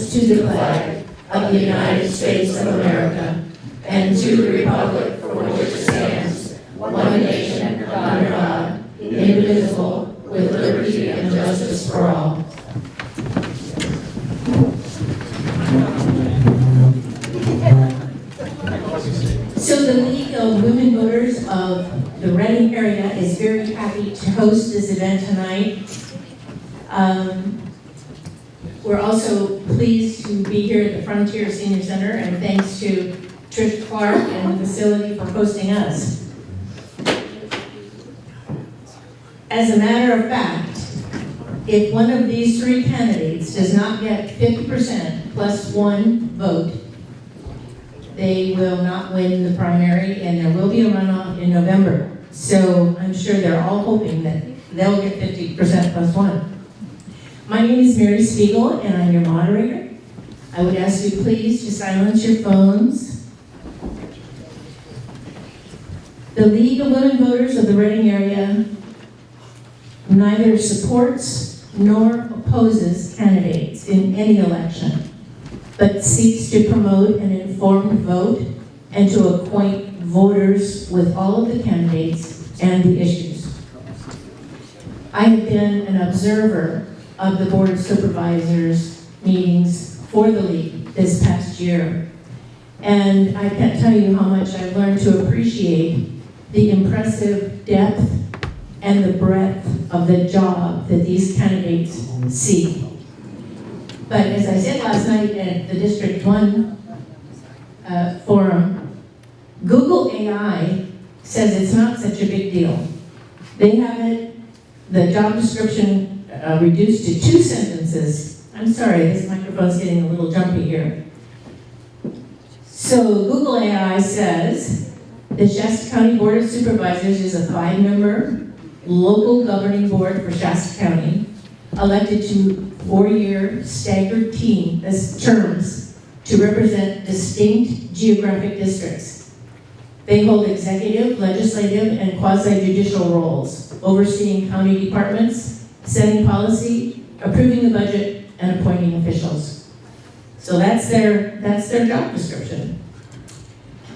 allegiance to the flag of the United States of America and to the republic for which it stands, one nation, under God, indivisible, with liberty and justice for all. So the League of Women Voters of the Reading area is very happy to host this event tonight. We're also pleased to be here at the Frontier Senior Center, and thanks to Trish Clark and the facility for hosting us. As a matter of fact, if one of these three candidates does not get 50% plus one vote, they will not win the primary, and there will be a runoff in November. So I'm sure they're all hoping that they'll get 50% plus one. My name is Mary Spiegel, and I'm your moderator. I would ask you please to silence your phones. The League of Women Voters of the Reading area neither supports nor opposes candidates in any election, but seeks to promote an informed vote and to acquaint voters with all of the candidates and the issues. I have been an observer of the Board of Supervisors meetings for the League this past year, and I can't tell you how much I've learned to appreciate the impressive depth and the breadth of the job that these candidates seek. But as I said last night at the District 1 forum, Google AI says it's not such a big deal. They have it, the job description reduced to 2 sentences. I'm sorry, this microphone's getting a little jumpy here. So Google AI says the Shasta County Board of Supervisors is a 5-member local governing board for Shasta County, elected to 4-year staggered terms to represent distinct geographic districts. They hold executive, legislative, and quasi-judicial roles, overseeing county departments, setting policy, approving the budget, and appointing officials. So that's their job description.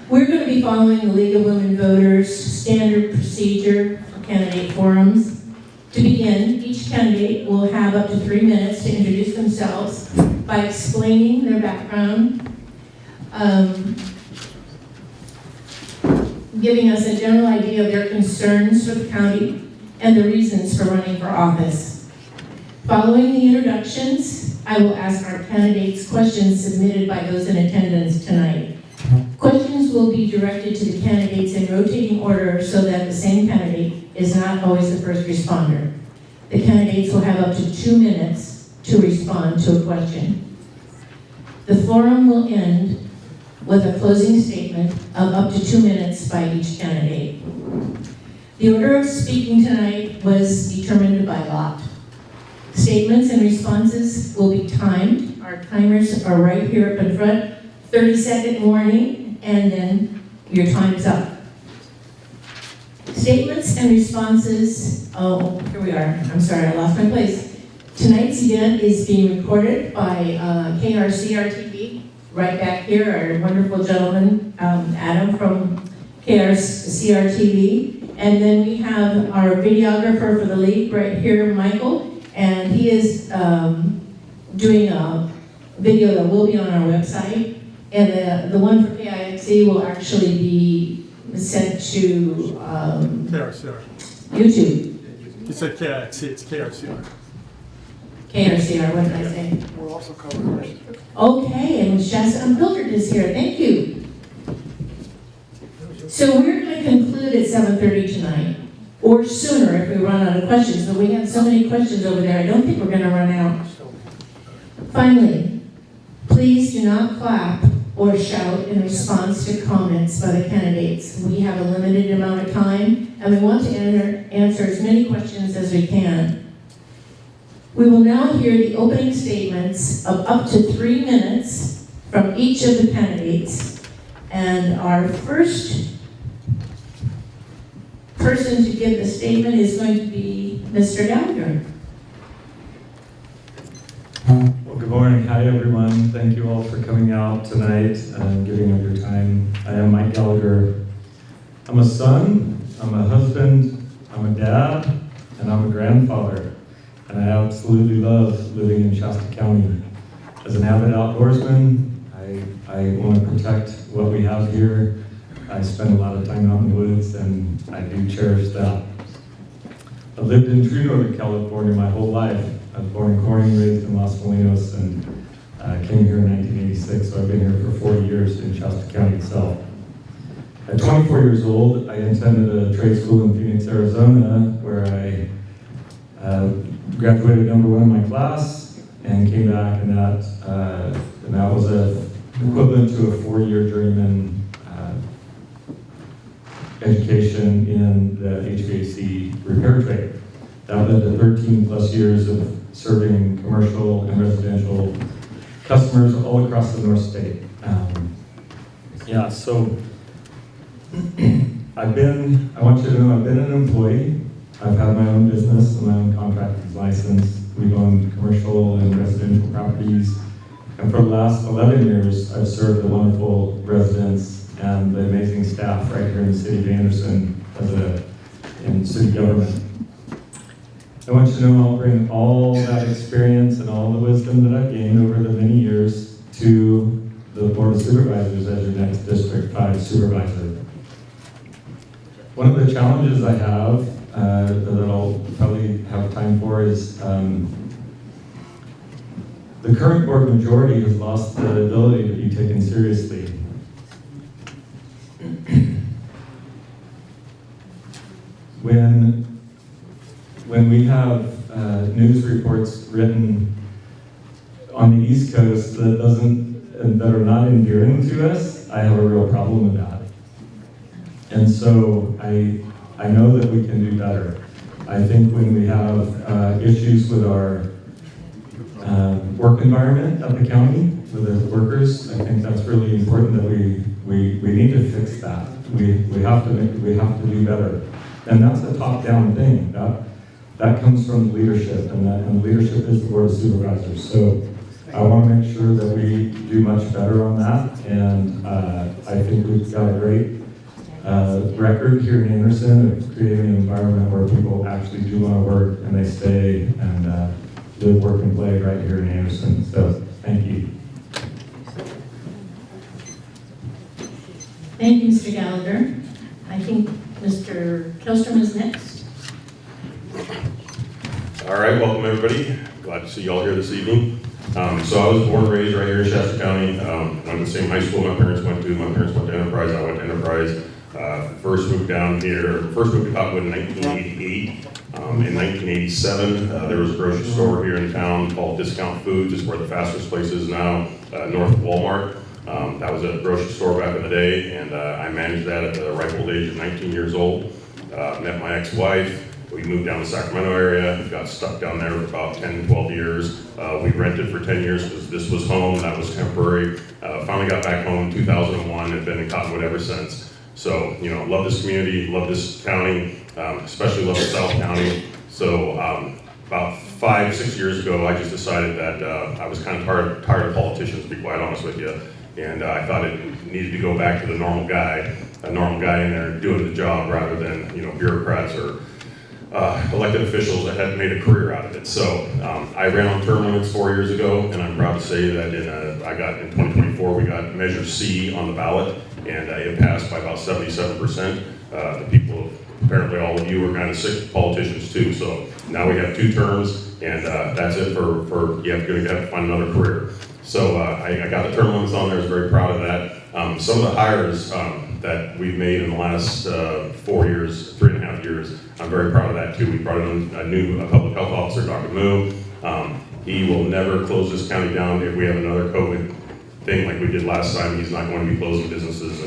We're going to be following the League of Women Voters standard procedure for candidate forums. To begin, each candidate will have up to 3 minutes to introduce themselves by explaining their background, giving us a general idea of their concerns for the county and the reasons for running for office. Following the introductions, I will ask our candidates questions submitted by those in attendance tonight. Questions will be directed to the candidates in rotating order so that the same candidate is not always the first responder. The candidates will have up to 2 minutes to respond to a question. The forum will end with a closing statement of up to 2 minutes by each candidate. The order of speaking tonight was determined by lot. Statements and responses will be timed. Our timers are right here up in front. 30-second warning, and then your time's up. Statements and responses, oh, here we are. I'm sorry, I lost my place. Tonight's event is being recorded by KRCR-TV, right back here, our wonderful gentleman, Adam from KRCR-TV. And then we have our videographer for the League right here, Michael, and he is doing a video that will be on our website. And the one for KIXC will actually be sent to KRCR. YouTube. You said KIXC, it's KRCR. KRCR, what did I say? We're also covering. Okay, and Shasta Unfiltered is here, thank you. So we're going to conclude at 7:30 tonight, or sooner if we run out of questions, but we have so many questions over there, I don't think we're going to run out. Finally, please do not clap or shout in response to comments by the candidates. We have a limited amount of time, and we want to answer as many questions as we can. We will now hear the opening statements of up to 3 minutes from each of the candidates. And our first person to give the statement is going to be Mr. Gallagher. Well, good morning. Hi, everyone. Thank you all for coming out tonight and giving up your time. I am Mike Gallagher. I'm a son, I'm a husband, I'm a dad, and I'm a grandfather. And I absolutely love living in Shasta County. As an avid outdoorsman, I want to protect what we have here. I spend a lot of time out in the woods, and I do cherish that. I've lived in true Northern California my whole life. I was born in Corning, raised in Los Molinos, and came here in 1986, so I've been here for 40 years in Shasta County itself. At 24 years old, I attended a trade school in Phoenix, Arizona, where I graduated #1 in my class and came back, and that was equivalent to a 4-year journeyman education in the HVAC repair trade. That led to 13 plus years of serving commercial and residential customers all across the North State. So I want you to know I've been an employee. I've had my own business and my own contractor's license. We've owned commercial and residential properties. And for the last 11 years, I've served the wonderful residents and the amazing staff right here in the city of Anderson in city government. I want you to know I'll bring all that experience and all the wisdom that I've gained over the many years to the Board of Supervisors as your next District 5 Supervisor. One of the challenges I have that I'll probably have time for is the current board majority has lost the ability to be taken seriously. When we have news reports written on the East Coast that are not endearing to us, I have a real problem with that. And so I know that we can do better. I think when we have issues with our work environment at the county, with the workers, I think that's really important that we need to fix that. We have to do better. And that's a top-down thing. That comes from leadership, and leadership is the Board of Supervisors. So I want to make sure that we do much better on that, and I think we've got a great record here in Anderson of creating an environment where people actually do want to work and they stay and live, work, and play right here in Anderson. So thank you. Thank you, Mr. Gallagher. I think Mr. Killstrom is next. All right, welcome everybody. Glad to see you all here this evening. So I was born and raised right here in Shasta County. Went to the same high school my parents went to. My parents went to Enterprise, I went to Enterprise. First moved to Cottonwood in 1988. In 1987, there was a grocery store here in town called Discount Foods, just where the Fastest Place is now, north of Walmart. That was a grocery store back in the day, and I managed that at the ripe old age of 19 years old. Met my ex-wife. We moved down to the Sacramento area, got stuck down there for about 10, 12 years. We rented for 10 years because this was home, that was temporary. Finally got back home in 2001 and been in Cottonwood ever since. So, love this community, love this county, especially love the South County. So about 5-6 years ago, I just decided that I was kind of tired of politicians, to be quite honest with you. And I thought it needed to go back to the normal guy in there doing the job rather than, bureaucrats or elected officials that had made a career out of it. So I ran on term limits 4 years ago, and I'm proud to say that in 2024, we got Measure C on the ballot, and it passed by about 77%. The people, apparently all of you, are kind of sick of politicians too, so now we have 2 terms, and that's it for you have to find another career. So I got the term limits on there, I was very proud of that. Some of the hires that we've made in the last 4 years, 3.5 years, I'm very proud of that too. We brought in a new public health officer, Dr. Moo. He will never close this county down if we have another COVID thing like we did last time. He's not going to be closing businesses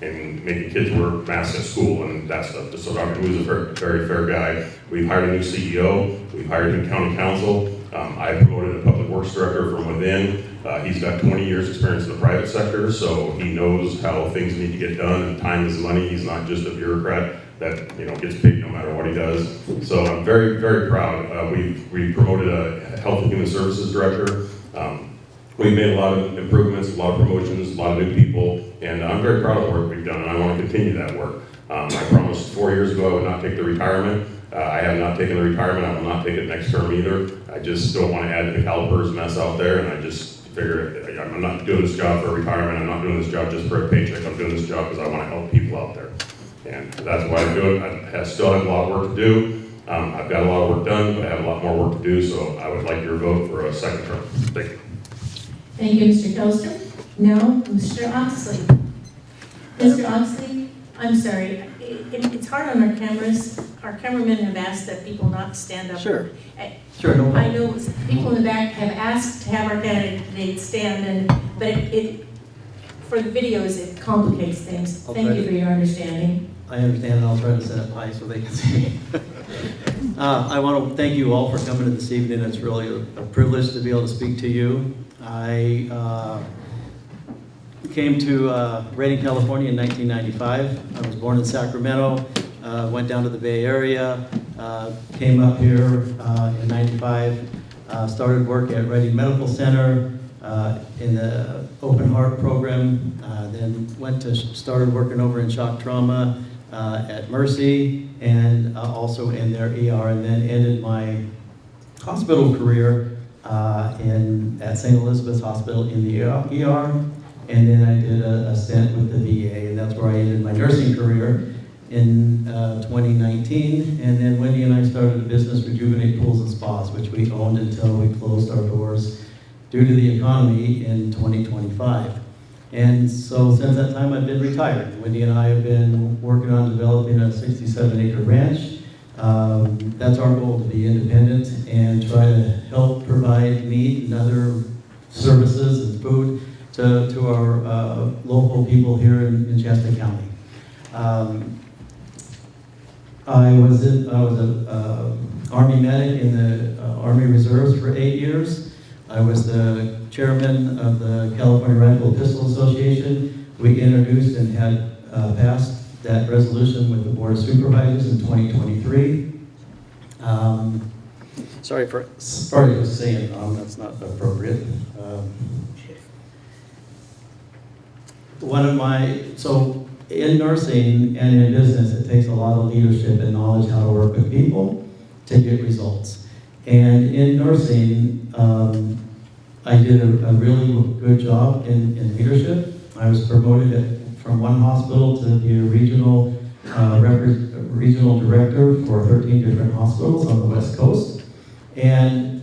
and making kids wear masks at school and that stuff. So Dr. Moo is a very fair guy. We've hired a new CEO. We've hired a new county council. I promoted a public works director from within. He's got 20 years experience in the private sector, so he knows how things need to get done, and time is money. He's not just a bureaucrat that gets paid no matter what he does. So I'm very, very proud. We promoted a health and human services director. we've made a lot of improvements, a lot of promotions, a lot of new people, and I'm very proud of the work we've done, and I want to continue that work. I promised 4 years ago I would not take the retirement. I have not taken the retirement. I will not take it next term either. I just don't want to add to the CalPERS mess out there, and I just figure I'm not doing this job for retirement. I'm not doing this job just for a paycheck. I'm doing this job because I want to help people out there. And that's why I do it. I still have a lot of work to do. I've got a lot of work done, but I have a lot more work to do, so I would like your vote for a second term. Thank you. Thank you, Mr. Kelster. Now, Mr. Oxley. Mr. Oxley, I'm sorry, it's hard on our cameras. Our cameramen have asked that people not stand up. Sure. I- Sure, no I problem. know people in the back have asked to have our candidates stand, but it, for the videos, it complicates things. I'll Thank try you to- for your understanding. I understand, and I'll try to set up high so they can see me. I want to thank you all for coming in this evening. It's really a privilege to be able to speak to you. I came to Redding, California in 1995. I was born in Sacramento, went down to the Bay Area, came up here in 95, started work at Redding Medical Center in the open heart program, then started working over in shock trauma at Mercy, and also in their ER, and then ended my hospital career at St. Elizabeth's Hospital in the ER, and then I did a stint with the VA, and that's where I ended my nursing career in 2019. And then Wendy and I started a business, Rejuvenate Pools and Spas, which we owned until we closed our doors due to the economy in 2025. And so since that time, I've been retired. Wendy and I have been working on developing a 67-acre ranch. That's our goal, to be independent and try to help provide meat and other services and food to our local people here in Shasta County. I was a Army medic in the Army Reserves for 8 years. I was the chairman of the California Rifle Pistol Association. We introduced and had passed that resolution with the Board of Supervisors in 2023. Sorry for saying that's not appropriate. So in nursing and in business, it takes a lot of leadership and knowledge how to work with people to get results. And in nursing, I did a really good job in leadership. I was promoted from one hospital to be a regional director for 13 different hospitals on the West Coast. And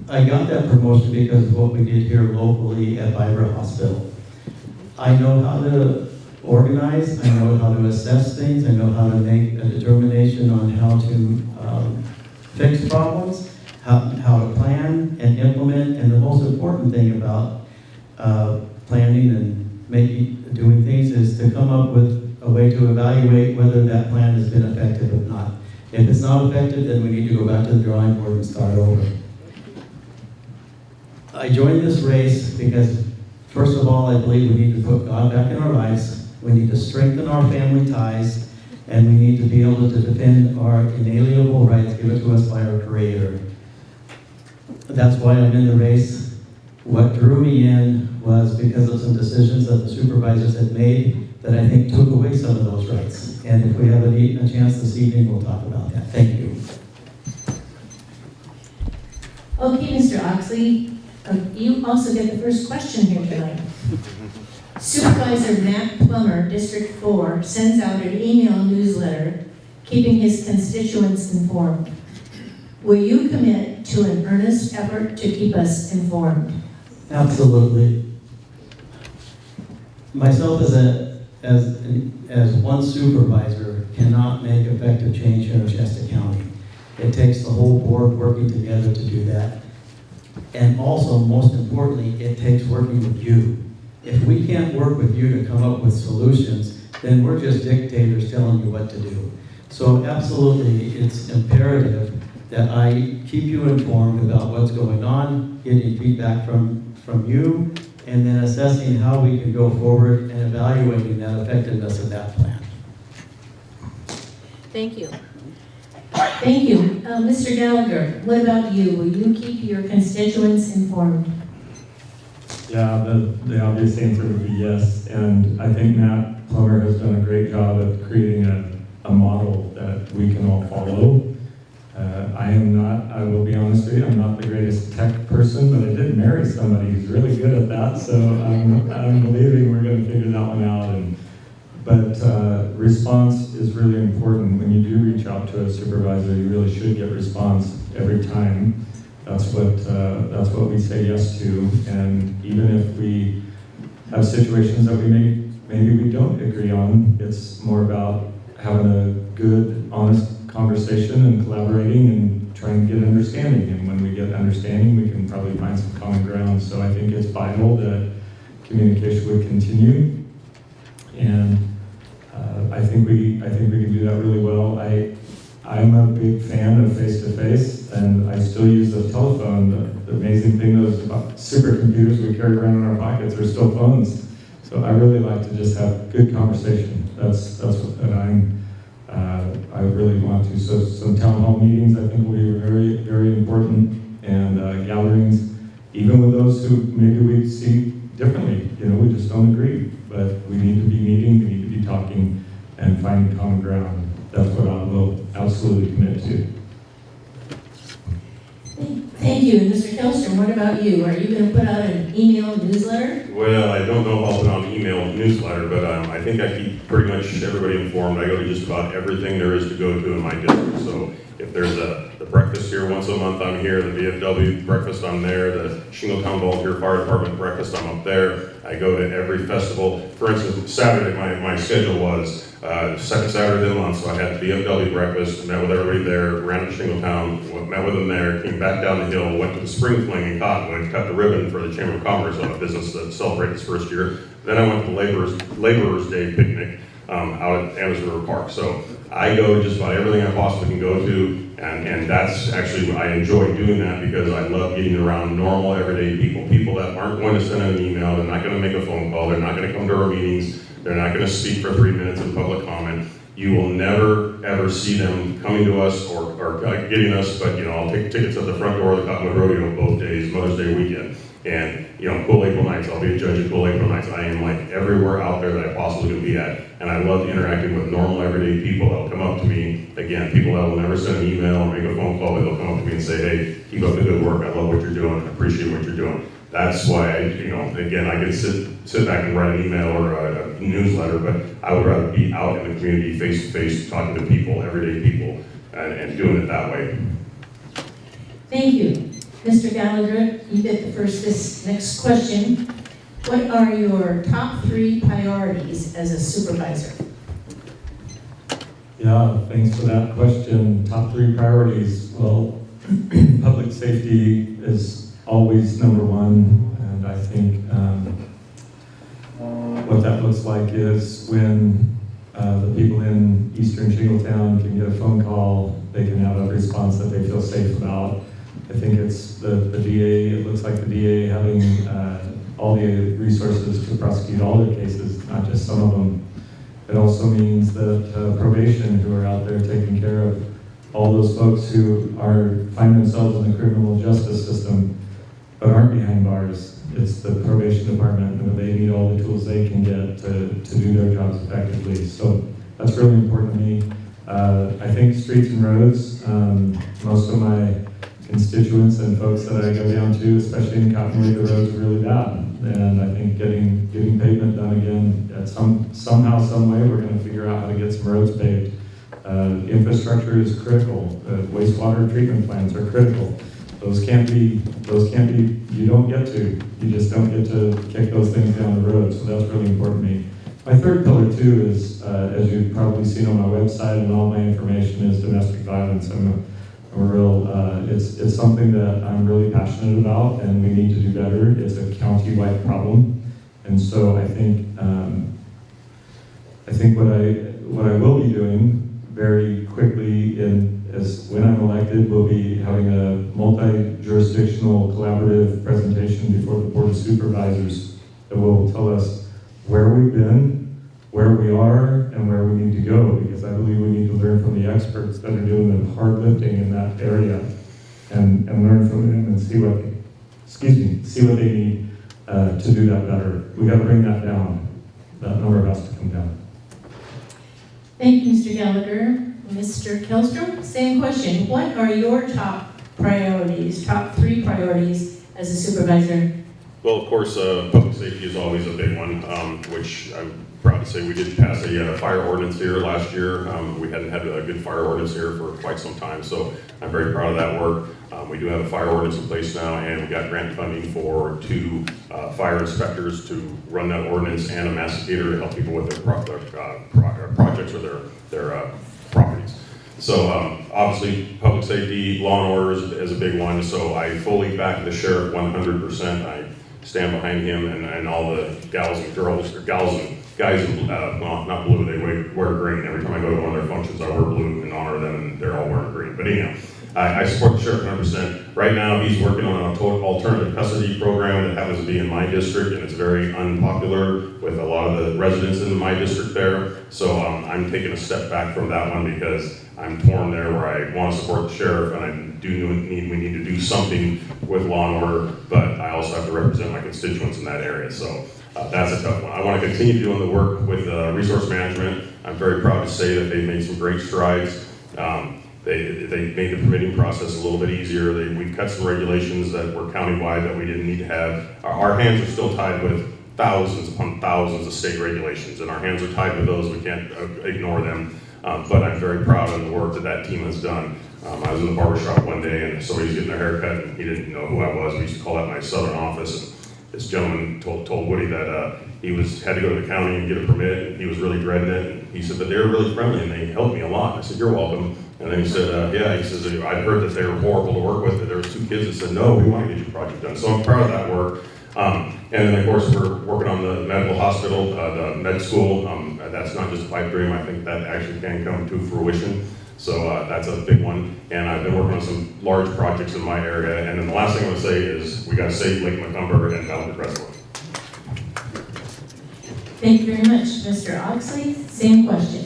I got that promotion because of what we did here locally at Vibra Hospital. I know how to organize, I know how to assess things, I know how to make a determination on how to fix problems, how to plan and implement, and the most important thing about planning and doing things is to come up with a way to evaluate whether that plan has been effective or not. If it's not effective, then we need to go back to the drawing board and start over. I joined this race because, first of all, I believe we need to put God back in our lives. We need to strengthen our family ties, and we need to be able to defend our inalienable rights given to us by our Creator. That's why I'm in the race. What drew me in was because of some decisions that the supervisors had made that I think took away some of those rights. And if we have a chance this evening, we'll talk about that. Thank you. Okay, Mr. Oxley, you also get the first question here tonight. Supervisor Matt Plummer, District 4, sends out an email newsletter keeping his constituents informed. Will you commit to an earnest effort to keep us informed? Absolutely. Myself as one supervisor cannot make effective change here in Shasta County. It takes the whole board working together to do that. And also, most importantly, it takes working with you. If we can't work with you to come up with solutions, then we're just dictators telling you what to do. So absolutely, it's imperative that I keep you informed about what's going on, getting feedback from you, and then assessing how we can go forward and evaluating that effectiveness of that plan. Thank you. Thank you. Mr. Gallagher, what about you? Will you keep your constituents informed? Yeah, the obvious answer would be yes, and I think Matt Plummer has done a great job of creating a model that we can all follow. I will be honest with you, I'm not the greatest tech person, but I did marry somebody who's really good at that, so I'm believing we're going to figure that one out. But response is really important. When you do reach out to a supervisor, you really should get response every time. That's what we say yes to, and even if we have situations that maybe we don't agree on, it's more about having a good, honest conversation and collaborating and trying to get understanding. And when we get understanding, we can probably find some common ground. So I think it's vital that communication would continue, and I think we can do that really well. I'm a big fan of face-to-face, and I still use the telephone. The amazing thing, those supercomputers we carry around in our pockets are still phones. So I really like to just have good conversation. That's what I really want to. So some town hall meetings I think will be very, very important, and gatherings, even with those who maybe we see differently. We just don't agree, but we need to be meeting, we need to be talking, and finding common ground. That's what I will absolutely commit to. Thank you. And Mr. Kelstrom, what about you? Are you going to put out an email newsletter? Well, I don't know if I'll put on an email newsletter, but I think I keep pretty much everybody informed. I go to just about everything there is to go to in my district. So if there's the breakfast here once a month, I'm here. The VFW breakfast, I'm there. The Shingletown Volunteer Fire Department breakfast, I'm up there. I go to every festival. For instance, Saturday, my schedule was second Saturday of the month, so I had the VFW breakfast, met with everybody there, ran to Shingletown, met with them there, came back down the hill, went to the Spring Fling in Cottonwood, cut the ribbon for the Chamber of Commerce on a business that celebrated its first year. Then I went to the Laborers Day picnic out at Anderson River Park. So I go to just about everything I possibly can go to, and that's actually, I enjoy doing that because I love getting around normal, everyday people that aren't going to send an email, they're not going to make a phone call, they're not going to come to our meetings, they're not going to speak for 3 minutes in public comment. You will never, ever see them coming to us or getting us, but I'll take tickets at the front door of the Cottonwood Rodeo both days, Mother's Day weekend. And, Cool April Nights, I'll be a judge at Cool April Nights. I am like everywhere out there that I possibly can be at. And I love interacting with normal, everyday people that'll come up to me. Again, people that will never send an email or make a phone call, but they'll come up to me and say, hey, keep up the good work. I love what you're doing. I appreciate what you're doing. That's why, again, I could sit back and write an email or a newsletter, but I would rather be out in the community face-to-face, talking to people, everyday people, and doing it that way. Thank you. Mr. Gallagher, you get this next question. What are your top 3 priorities as a supervisor? Yeah, thanks for that question. Top 3 priorities. Well, public safety is always number 1, and I think what that looks like is when the people in Eastern Shingletown can get a phone call, they can have a response that they feel safe about. I think it's the DA, it looks like the DA having all the resources to prosecute all their cases, not just some of them. It also means that probation, who are out there taking care of all those folks who find themselves in the criminal justice system but aren't behind bars. It's the probation department, and they need all the tools they can get to do their jobs effectively. So that's really important to me. I think streets and roads, most of my constituents and folks that I go down to, especially in Cottonwood, the roads are really bad. And I think getting pavement done again, somehow, some way, we're going to figure out how to get some roads paved. Infrastructure is critical. Wastewater treatment plants are critical. Those can't be, you just don't get to kick those things down the road. So that's really important to me. My third pillar too is, as you've probably seen on my website and all my information, is domestic violence. It's something that I'm really passionate about, and we need to do better. It's a county-wide problem, and so I think what I will be doing very quickly is when I'm elected, we'll be having a multi-jurisdictional collaborative presentation before the Board of Supervisors that will tell us where we've been, where we are, and where we need to go, because I believe we need to learn from the experts that are doing the hard lifting in that area and learn from them and see what they need, to do that better. We got to bring that down. That number has to come down. Thank you, Mr. Gallagher. Mr. Kellstrom, same question. What are your top priorities, top 3 priorities as a supervisor? Well, of course, public safety is always a big one, which I'm proud to say we did pass a fire ordinance here last year. We hadn't had a good fire ordinance here for quite some time, so I'm very proud of that work. We do have a fire ordinance in place now, and we got grant funding for 2 fire inspectors to run that ordinance and a masticator to help people with their projects or their properties. So obviously, public safety, law and order is a big one, so I fully back the sheriff 100%. I stand behind him and all the gals and girls, or gals and guys in, well, not blue, they wear green. Every time I go to one of their functions, I wear blue in honor of them, and they're all wearing green. But anyhow, I support the sheriff 100%. Right now, he's working on a total alternative custody program that happens to be in my district, and it's very unpopular with a lot of the residents in my district there. So I'm taking a step back from that one because I'm torn there where I want to support the sheriff, and we need to do something with law and order, but I also have to represent my constituents in that area. So that's a tough one. I want to continue doing the work with resource management. I'm very proud to say that they've made some great strides. They made the permitting process a little bit easier. We cut some regulations that were countywide that we didn't need to have. Our hands are still tied with thousands upon thousands of state regulations, and our hands are tied with those. We can't ignore them. But I'm very proud of the work that team has done. I was in the barbershop one day, and somebody was getting their hair cut, and he didn't know who I was. We used to call that my southern office. And this gentleman told Woody that he had to go to the county and get a permit, and he was really dreading it. And he said that they were really friendly, and they helped me a lot. I said, "You're welcome." And then he said, yeah, he says, "I'd heard that they were horrible to work with, but there was 2 kids that said, no, we want to get your project done." So I'm proud of that work. And then, of course, we're working on the medical hospital, the med school. That's not just a pipe dream. I think that actually can come to fruition. So that's a big one. And I've been working on some large projects in my area. And then the last thing I want to say is we got to save Lake Macomber and Talented Reservoir. Thank you very much. Mr. Oxley, same question.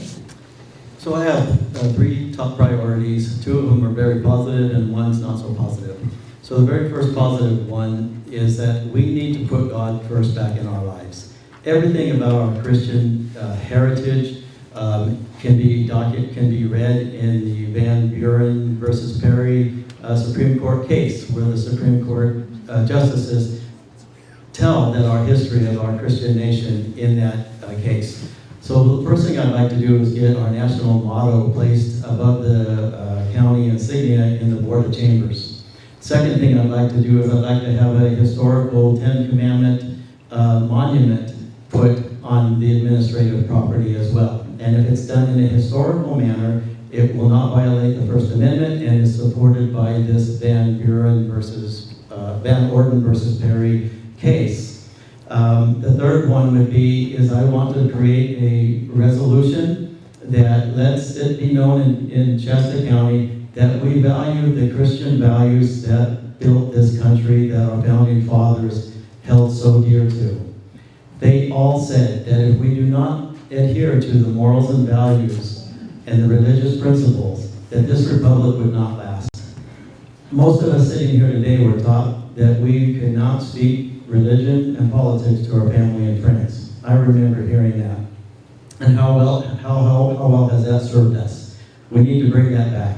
So I have 3 top priorities. 2 of them are very positive and one's not so positive. So the very first positive one is that we need to put God first back in our lives. Everything about our Christian heritage can be read in the Van Buren versus Perry Supreme Court case, where the Supreme Court justices tell that our history of our Christian nation in that case. So the first thing I'd like to do is get our national motto placed above the county insignia in the Board of Chambers. Second thing I'd like to do is I'd like to have a historical 10 Commandment monument put on the administrative property as well. And if it's done in a historical manner, it will not violate the First Amendment and is supported by this Van Orden versus Perry case. The third one would be is I want to create a resolution that lets it be known in Shasta County that we value the Christian values that built this country, that our founding fathers held so dear to. They all said that if we do not adhere to the morals and values and the religious principles, that this republic would not last. Most of us sitting here today were taught that we could not speak religion and politics to our family and friends. I remember hearing that. And how well has that served us? We need to bring that back.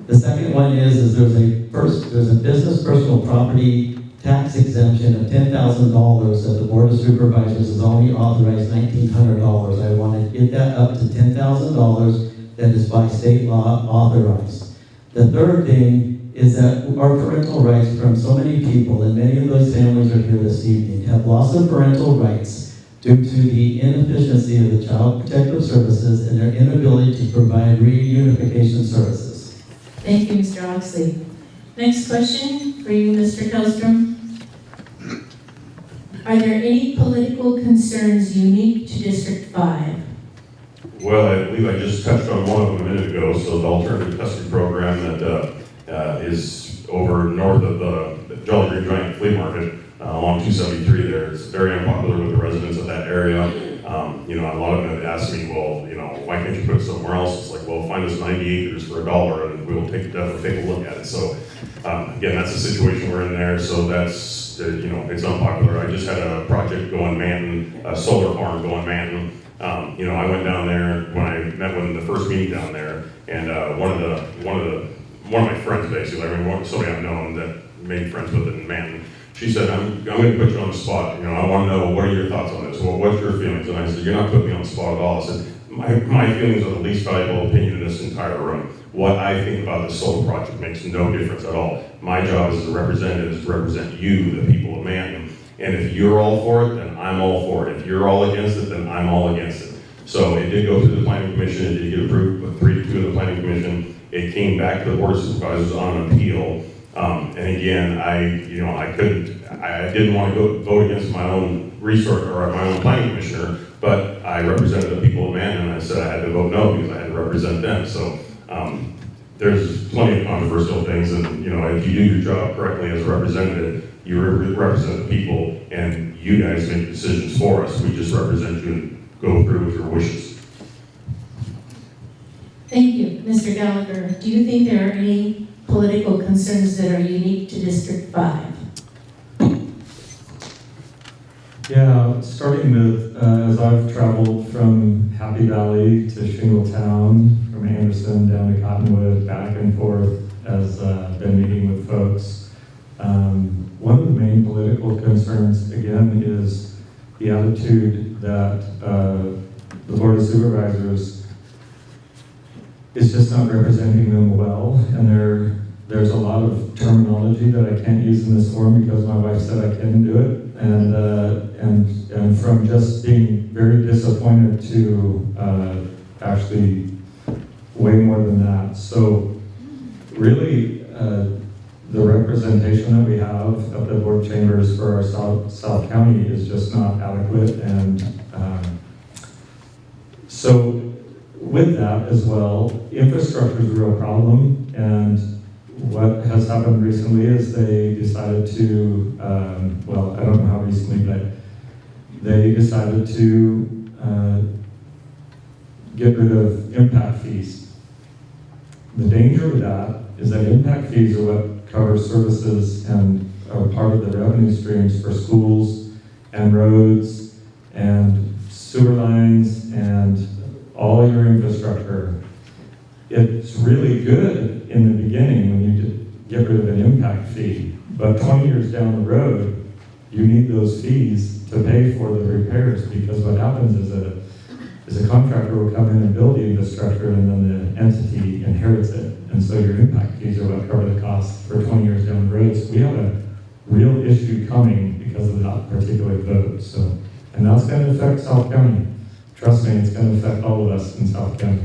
The second one is there's a business personal property tax exemption of $10,000 that the Board of Supervisors has only authorized $1,900. I want to get that up to $10,000 that is by state law authorized. The third thing is that our parental rights from so many people, and many of those families are here this evening, have lost their parental rights due to the inefficiency of the Child Protective Services and their inability to provide reunification services. Thank you, Mr. Oxley. Next question for you, Mr. Kellstrom. Are there any political concerns unique to District 5? Well, I believe I just touched on one of them a minute ago. So the alternative custody program that is over north of the Jolly Green Giant Flea Market along 273 there. It's very unpopular with the residents of that area. A lot of them have asked me, well, why can't you put it somewhere else? It's like, well, find us 90 acres for $1 and we'll definitely take a look at it. So again, that's the situation we're in there. So that's it's unpopular. I just had a project go in Manton, a solar farm go in Manton. I went down there when I met with the first meeting down there, and one of my friends, basically, somebody I've known that made friends with it in Manton, she said, I'm going to put you on the spot. I want to know, what are your thoughts on this? Well, what's your feelings? And I said, you're not putting me on the spot at all. I said, my feelings are the least valuable opinion in this entire room. What I think about this solar project makes no difference at all. My job as a representative is to represent you, the people of Manton. And if you're all for it, then I'm all for it. If you're all against it, then I'm all against it. So it did go through the planning commission. It did get approved with 3-2 in the planning commission. It came back to the board of supervisors on appeal. And again, I didn't want to go vote against my own resource or my own planning commissioner, but I represented the people of Manton, and I said I had to vote no because I had to represent them. So there's plenty of controversial things, and if you do your job correctly as a representative, you represent the people, and you guys make decisions for us. We just represent you and go through with your wishes. Thank you. Mr. Gallagher, do you think there are any political concerns that are unique to District 5? Yeah, starting with, as I've traveled from Happy Valley to Shingletown, from Anderson down to Cottonwood, back and forth, as been meeting with folks. One of the main political concerns, again, is the attitude that the Board of Supervisors is just not representing them well, and there's a lot of terminology that I can't use in this forum because my wife said I couldn't do it, and from just being very disappointed to actually way more than that. So really, the representation that we have at the board chambers for our South County is just not adequate, and so with that as well, infrastructure is a real problem, and what has happened recently is they decided to, I don't know how recently, but they decided to get rid of impact fees. The danger with that is that impact fees are what cover services and are part of the revenue streams for schools and roads and sewer lines and all your infrastructure. It's really good in the beginning when you get rid of an impact fee, but 20 years down the road, you need those fees to pay for the repairs, because what happens is a contractor will come in and build the infrastructure, and then the entity inherits it, and so your impact fees are what cover the cost for 20 years down the road. So we have a real issue coming because of that particular vote. So, and that's going to affect South County. Trust me, it's going to affect all of us in South County.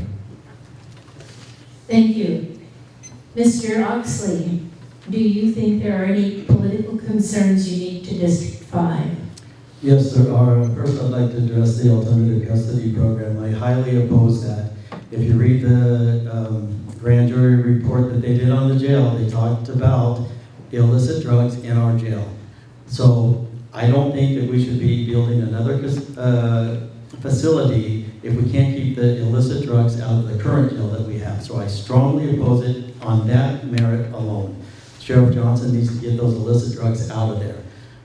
Thank you. Mr. Oxley, do you think there are any political concerns unique to District 5? Yes, there are. First, I'd like to address the alternative custody program. I highly oppose that. If you read the grand jury report that they did on the jail, they talked about illicit drugs in our jail. So I don't think that we should be building another facility if we can't keep the illicit drugs out of the current jail that we have. So I strongly oppose it on that merit alone. Sheriff Johnson needs to get those illicit drugs out of there.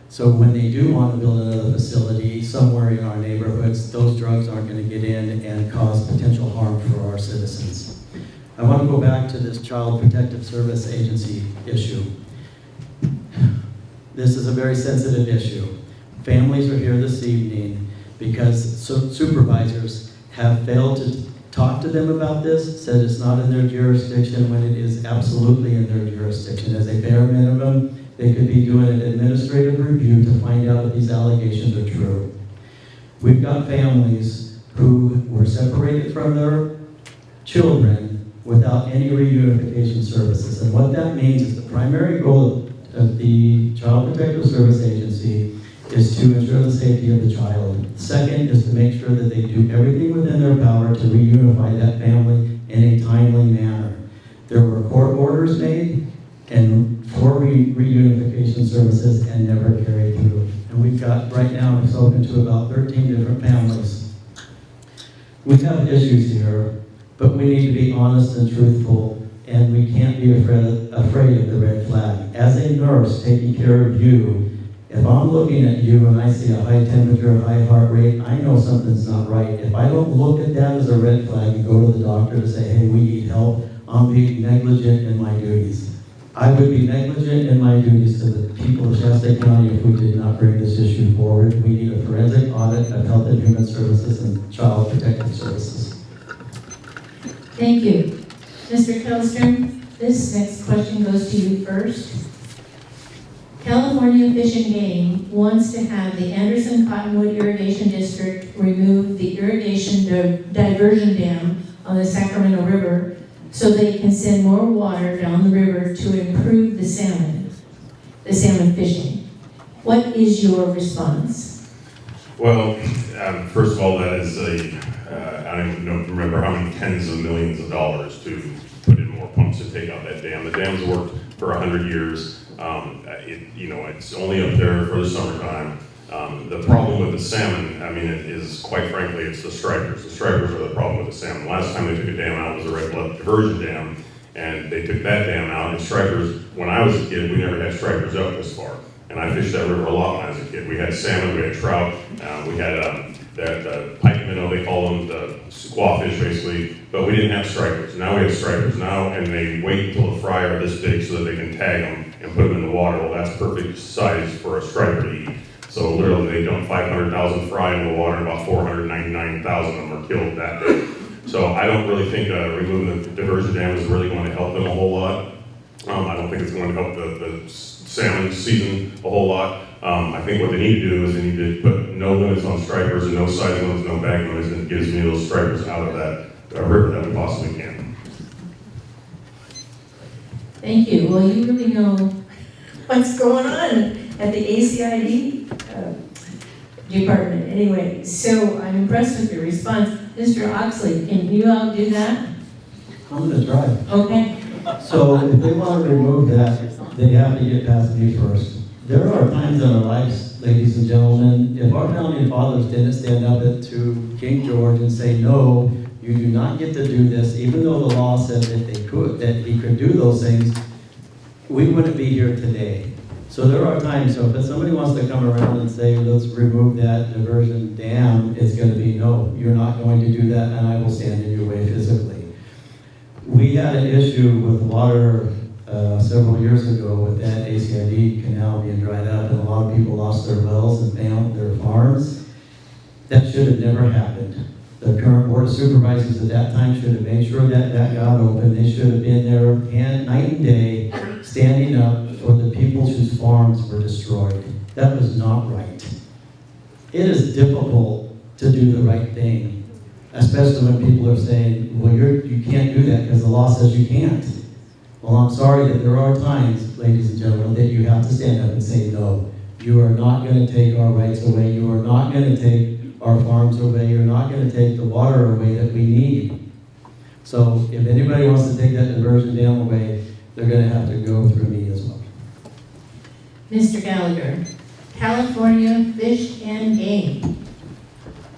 So when they do want to build another facility somewhere in our neighborhoods, those drugs aren't going to get in and cause potential harm for our citizens. I want to go back to this Child Protective Service Agency issue. This is a very sensitive issue. Families are here this evening because supervisors have failed to talk to them about this, said it's not in their jurisdiction when it is absolutely in their jurisdiction. As a bare minimum, they could be doing an administrative review to find out if these allegations are true. We've got families who were separated from their children without any reunification services. And what that means is the primary goal of the Child Protective Service Agency is to ensure the safety of the child. Second is to make sure that they do everything within their power to reunify that family in a timely manner. There were court orders made and for reunification services and never carried through. And we've got, right now, I've spoken to about 13 different families. We have issues here, but we need to be honest and truthful, and we can't be afraid of the red flag. As a nurse taking care of you, If I'm looking at you and I see a high temperature, high heart rate, I know something's not right. If I don't look at that as a red flag and go to the doctor to say, hey, we need help, I'm being negligent in my duties. I would be negligent in my duties to the people of Shasta County if we did not bring this issue forward. We need a forensic audit of Health and Human Services and Child Protective Services. Thank you. Mr. Kellstrom, this next question goes to you first. California Fish and Game wants to have the Anderson Cottonwood Irrigation District remove the irrigation diversion dam on the Sacramento River so they can send more water down the river to improve the salmon fishing. What is your response? Well, first of all, that is I don't even remember how many tens of millions of dollars to put in more pumps to take out that dam. The dam's worked for 100 years. It's only up there for the summertime. The problem with the salmon, it is quite frankly, it's the stripers. The stripers are the problem with the salmon. Last time they took a dam out was a red blood diversion dam, and they took that dam out, and stripers, when I was a kid, we never had stripers up this far. And I fished that river a lot when I was a kid. We had salmon, we had trout, we had the pike minnow, they call them the squawfish basically, but we didn't have stripers. Now we have stripers now, and they wait until the fry are this big so that they can tag them and put them in the water. Well, that's perfect size for a striper to eat. So literally they dump 500,000 fry into the water, and about 499,000 of them are killed that day. So I don't really think removing the diversion dam is really going to help them a whole lot. I don't think it's going to help the salmon season a whole lot. I think what they need to do is they need to put no limits on stripers and no size limits, no bag limits, and it gives me those stripers out of that river that we possibly can. Thank you. Well, you really know what's going on at the ACID department. Anyway, so I'm impressed with your response. Mr. Oxley, can you all do that? I'm gonna try. Okay. So if they want to remove that, they have to get past me first. There are times in our lives, ladies and gentlemen, if our founding fathers didn't stand up to King George and say, no, you do not get to do this, even though the law said that he could do those things, we wouldn't be here today. So there are times, so if somebody wants to come around and say, let's remove that diversion dam, it's going to be, no, you're not going to do that, and I will stand in your way physically. We had an issue with water several years ago with that ACID canal being dried up, and a lot of people lost their wells and found their farms. That should have never happened. The current board of supervisors at that time should have made sure that that got open. They should have been there night and day, standing up for the people whose farms were destroyed. That was not right. It is difficult to do the right thing, especially when people are saying, well, you can't do that because the law says you can't. Well, I'm sorry that there are times, ladies and gentlemen, that you have to stand up and say, no, you are not going to take our rights away. You are not going to take our farms away. You're not going to take the water away that we need. So if anybody wants to take that diversion dam away, they're going to have to go through me as well. Mr. Gallagher, California Fish and Game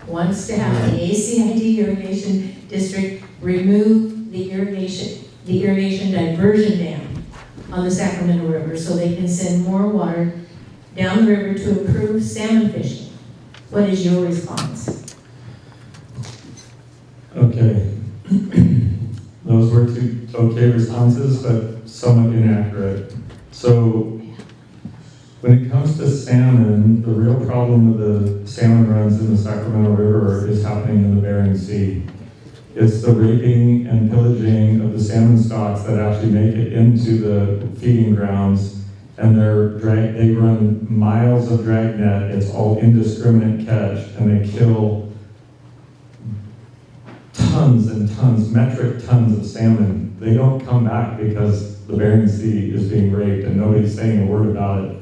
wants to have the ACID irrigation district remove the irrigation diversion dam on the Sacramento River so they can send more water down the river to improve salmon fishing. What is your response? Okay. Those were two okay responses, but somewhat inaccurate. So when it comes to salmon, the real problem with the salmon runs in the Sacramento River is happening in the Bering Sea. It's the raping and pillaging of the salmon stocks that actually make it into the feeding grounds, and they run miles of dragnet. It's all indiscriminate catch, and they kill tons and tons, metric tons of salmon. They don't come back because the Bering Sea is being raped and nobody's saying a word about it.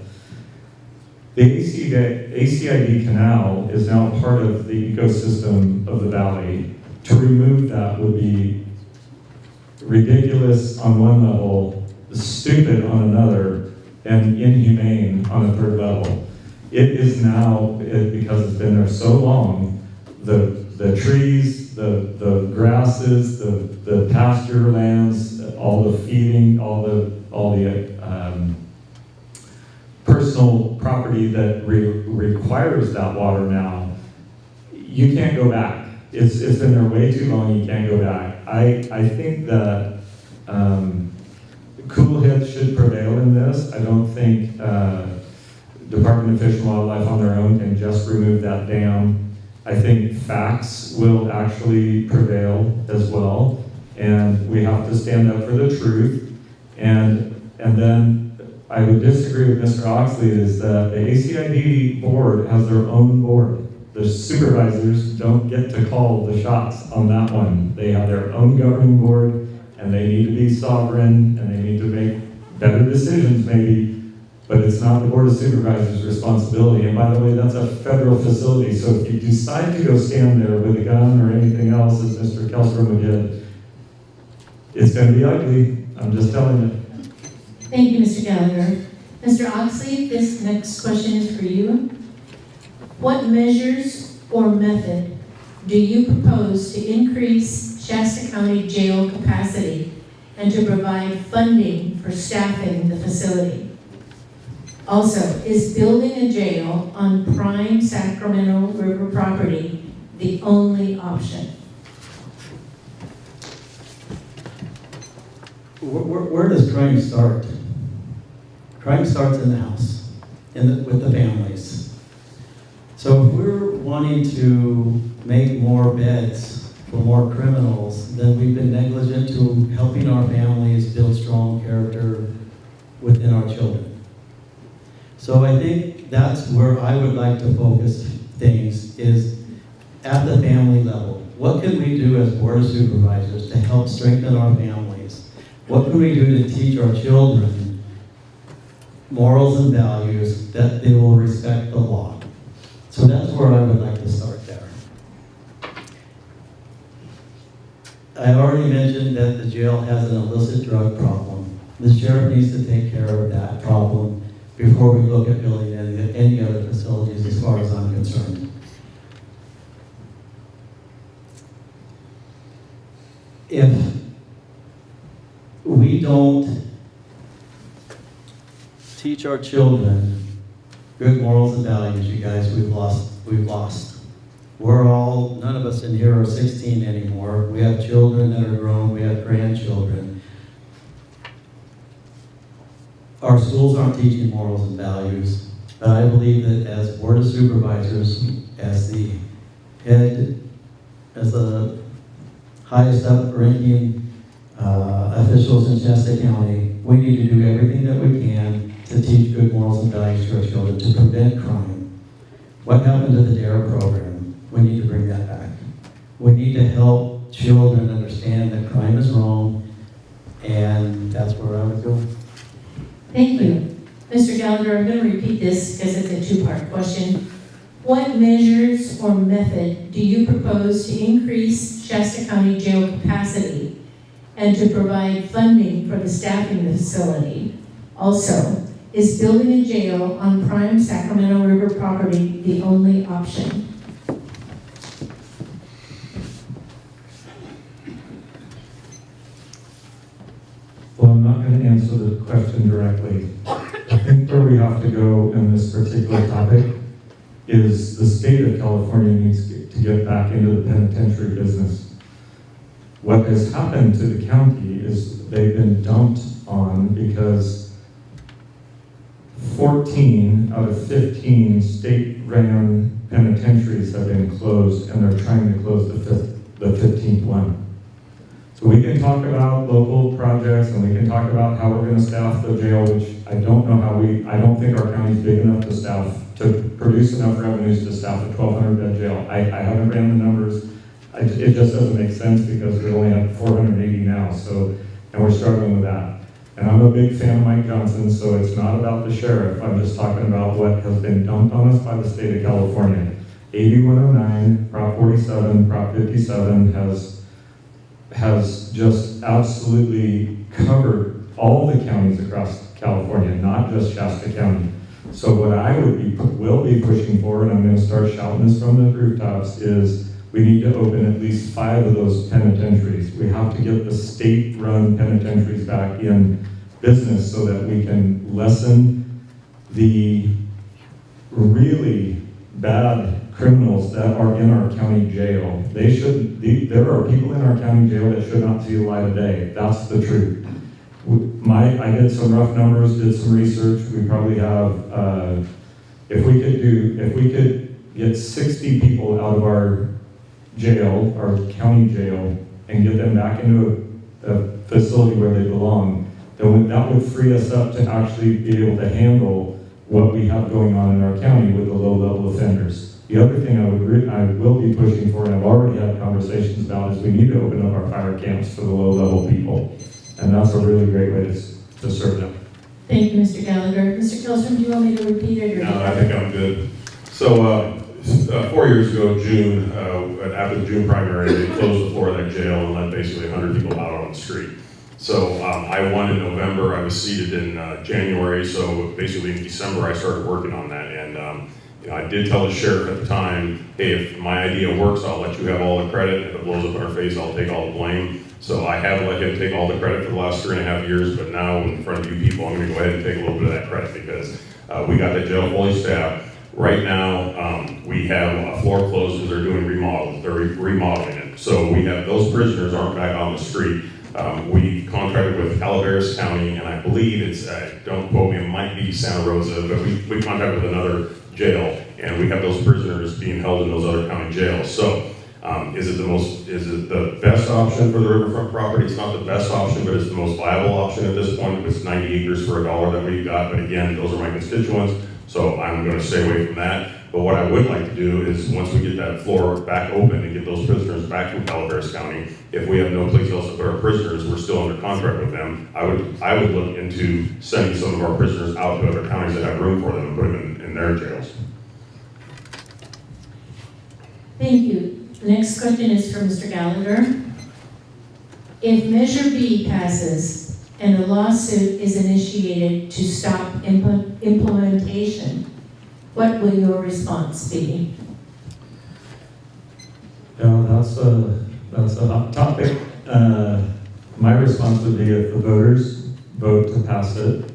The ACID canal is now part of the ecosystem of the valley. To remove that would be ridiculous on one level, stupid on another, and inhumane on a third level. It is now, because it's been there so long, the trees, the grasses, the pasture lands, all the feeding, all the personal property that requires that water now, you can't go back. It's been there way too long, you can't go back. I think that cool heads should prevail in this. I don't think Department of Fish and Wildlife on their own can just remove that dam. I think facts will actually prevail as well, and we have to stand up for the truth. And then I would disagree with Mr. Oxley is that the ACID board has their own board. The supervisors don't get to call the shots on that one. They have their own governing board, and they need to be sovereign, and they need to make better decisions maybe, but it's not the Board of Supervisors' responsibility. And by the way, that's a federal facility, so if you decide to go stand there with a gun or anything else, as Mr. Kellstrom did, it's going to be ugly. I'm just telling you. Thank you, Mr. Gallagher. Mr. Oxley, this next question is for you. What measures or method do you propose to increase Shasta County jail capacity and to provide funding for staffing the facility? Also, is building a jail on prime Sacramento River property the only option? Where does crime start? Crime starts in the house, with the families. So if we're wanting to make more beds for more criminals, then we've been negligent to helping our families build strong character within our children. So I think that's where I would like to focus things, is at the family level. What can we do as Board of Supervisors to help strengthen our families? What can we do to teach our children morals and values that they will respect the law? So that's where I would like to start there. I already mentioned that the jail has an illicit drug problem. The sheriff needs to take care of that problem before we look at building any other facilities, as far as I'm concerned. If we don't teach our children good morals and values, you guys, we've lost. None of us in here are 16 anymore. We have children that are grown, we have grandchildren. Our schools aren't teaching morals and values, but I believe that as Board of Supervisors, as the head, as the highest up ranking officials in Shasta County, we need to do everything that we can to teach good morals and values to our children, to prevent crime. What happened to the DARE program? We need to bring that back. We need to help children understand that crime is wrong, and that's where I would go. Thank you. Mr. Gallagher, I'm going to repeat this because it's a two-part question. What measures or method do you propose to increase Shasta County jail capacity and to provide funding for the staffing of the facility? Also, is building a jail on prime Sacramento River property the only option? Well, I'm not going to answer the question directly. I think where we have to go in this particular topic is the state of California needs to get back into the penitentiary business. What has happened to the county is they've been dumped on because 14 out of 15 state-run penitentiaries have been closed, and they're trying to close the 15th one. So we can talk about local projects, and we can talk about how we're going to staff the jail, which I don't know how I don't think our county's big enough to staff, to produce enough revenues to staff a 1,200 bed jail. I haven't ran the numbers. It just doesn't make sense because we only have 480 now, and we're struggling with that. And I'm a big fan of Mike Johnson, so it's not about the sheriff. I'm just talking about what has been dumped on us by the state of California. AB 109, Prop 47, Prop 57 has just absolutely covered all the counties across California, not just Shasta County. So what I will be pushing for, and I'm going to start shouting this from the rooftops, is we need to open at least 5 of those penitentiaries. We have to get the state-run penitentiaries back in business so that we can lessen the really bad criminals that are in our county jail, there are people in our county jail that should not see the light of day. That's the truth. I did some rough numbers, did some research. We probably have, if we could get 60 people out of our jail, our county jail, and get them back into a facility where they belong, then that would free us up to actually be able to handle what we have going on in our county with the low-level offenders. The other thing I will be pushing for, and I've already had conversations about, is we need to open up our fire camps for the low-level people. And that's a really great way to serve them. Thank you, Mr. Gallagher. Mr. Kilstrom, do you want me to repeat it? Or No, I think I'm good. So 4 years ago, June, after the June primary, they closed the floor of that jail and let basically 100 people out on the street. So I won in November, I was seated in January, so basically in December I started working on that. And I did tell the sheriff at the time, hey, if my idea works, I'll let you have all the credit. If it blows up in our face, I'll take all the blame. So I have let him take all the credit for the last 3.5 years, but now in front of you people, I'm gonna go ahead and take a little bit of that credit because we got the jail fully staffed. Right now, we have a floor closed because they're doing remodels, they're remodeling it. So we have, those prisoners aren't back on the street. We contracted with Calaveras County, and I believe it's, don't quote me, it might be Santa Rosa, but we contracted with another jail, and we have those prisoners being held in those other county jails. So is it the best option for the riverfront property? It's not the best option, but it's the most viable option at this point. It's 90 acres for $1 that we've got, but again, those are my constituents, so I'm going to stay away from that. But what I would like to do is, once we get that floor back open and get those prisoners back from Calaveras County, if we have no place else to put our prisoners, we're still under contract with them, I would look into sending some of our prisoners out to other counties that have room for them and put them in their jails. Thank you. The next question is for Mr. Gallagher. If Measure B passes and a lawsuit is initiated to stop implementation, what will your response be? Yeah, that's a hot topic. My response would be, if the voters vote to pass it,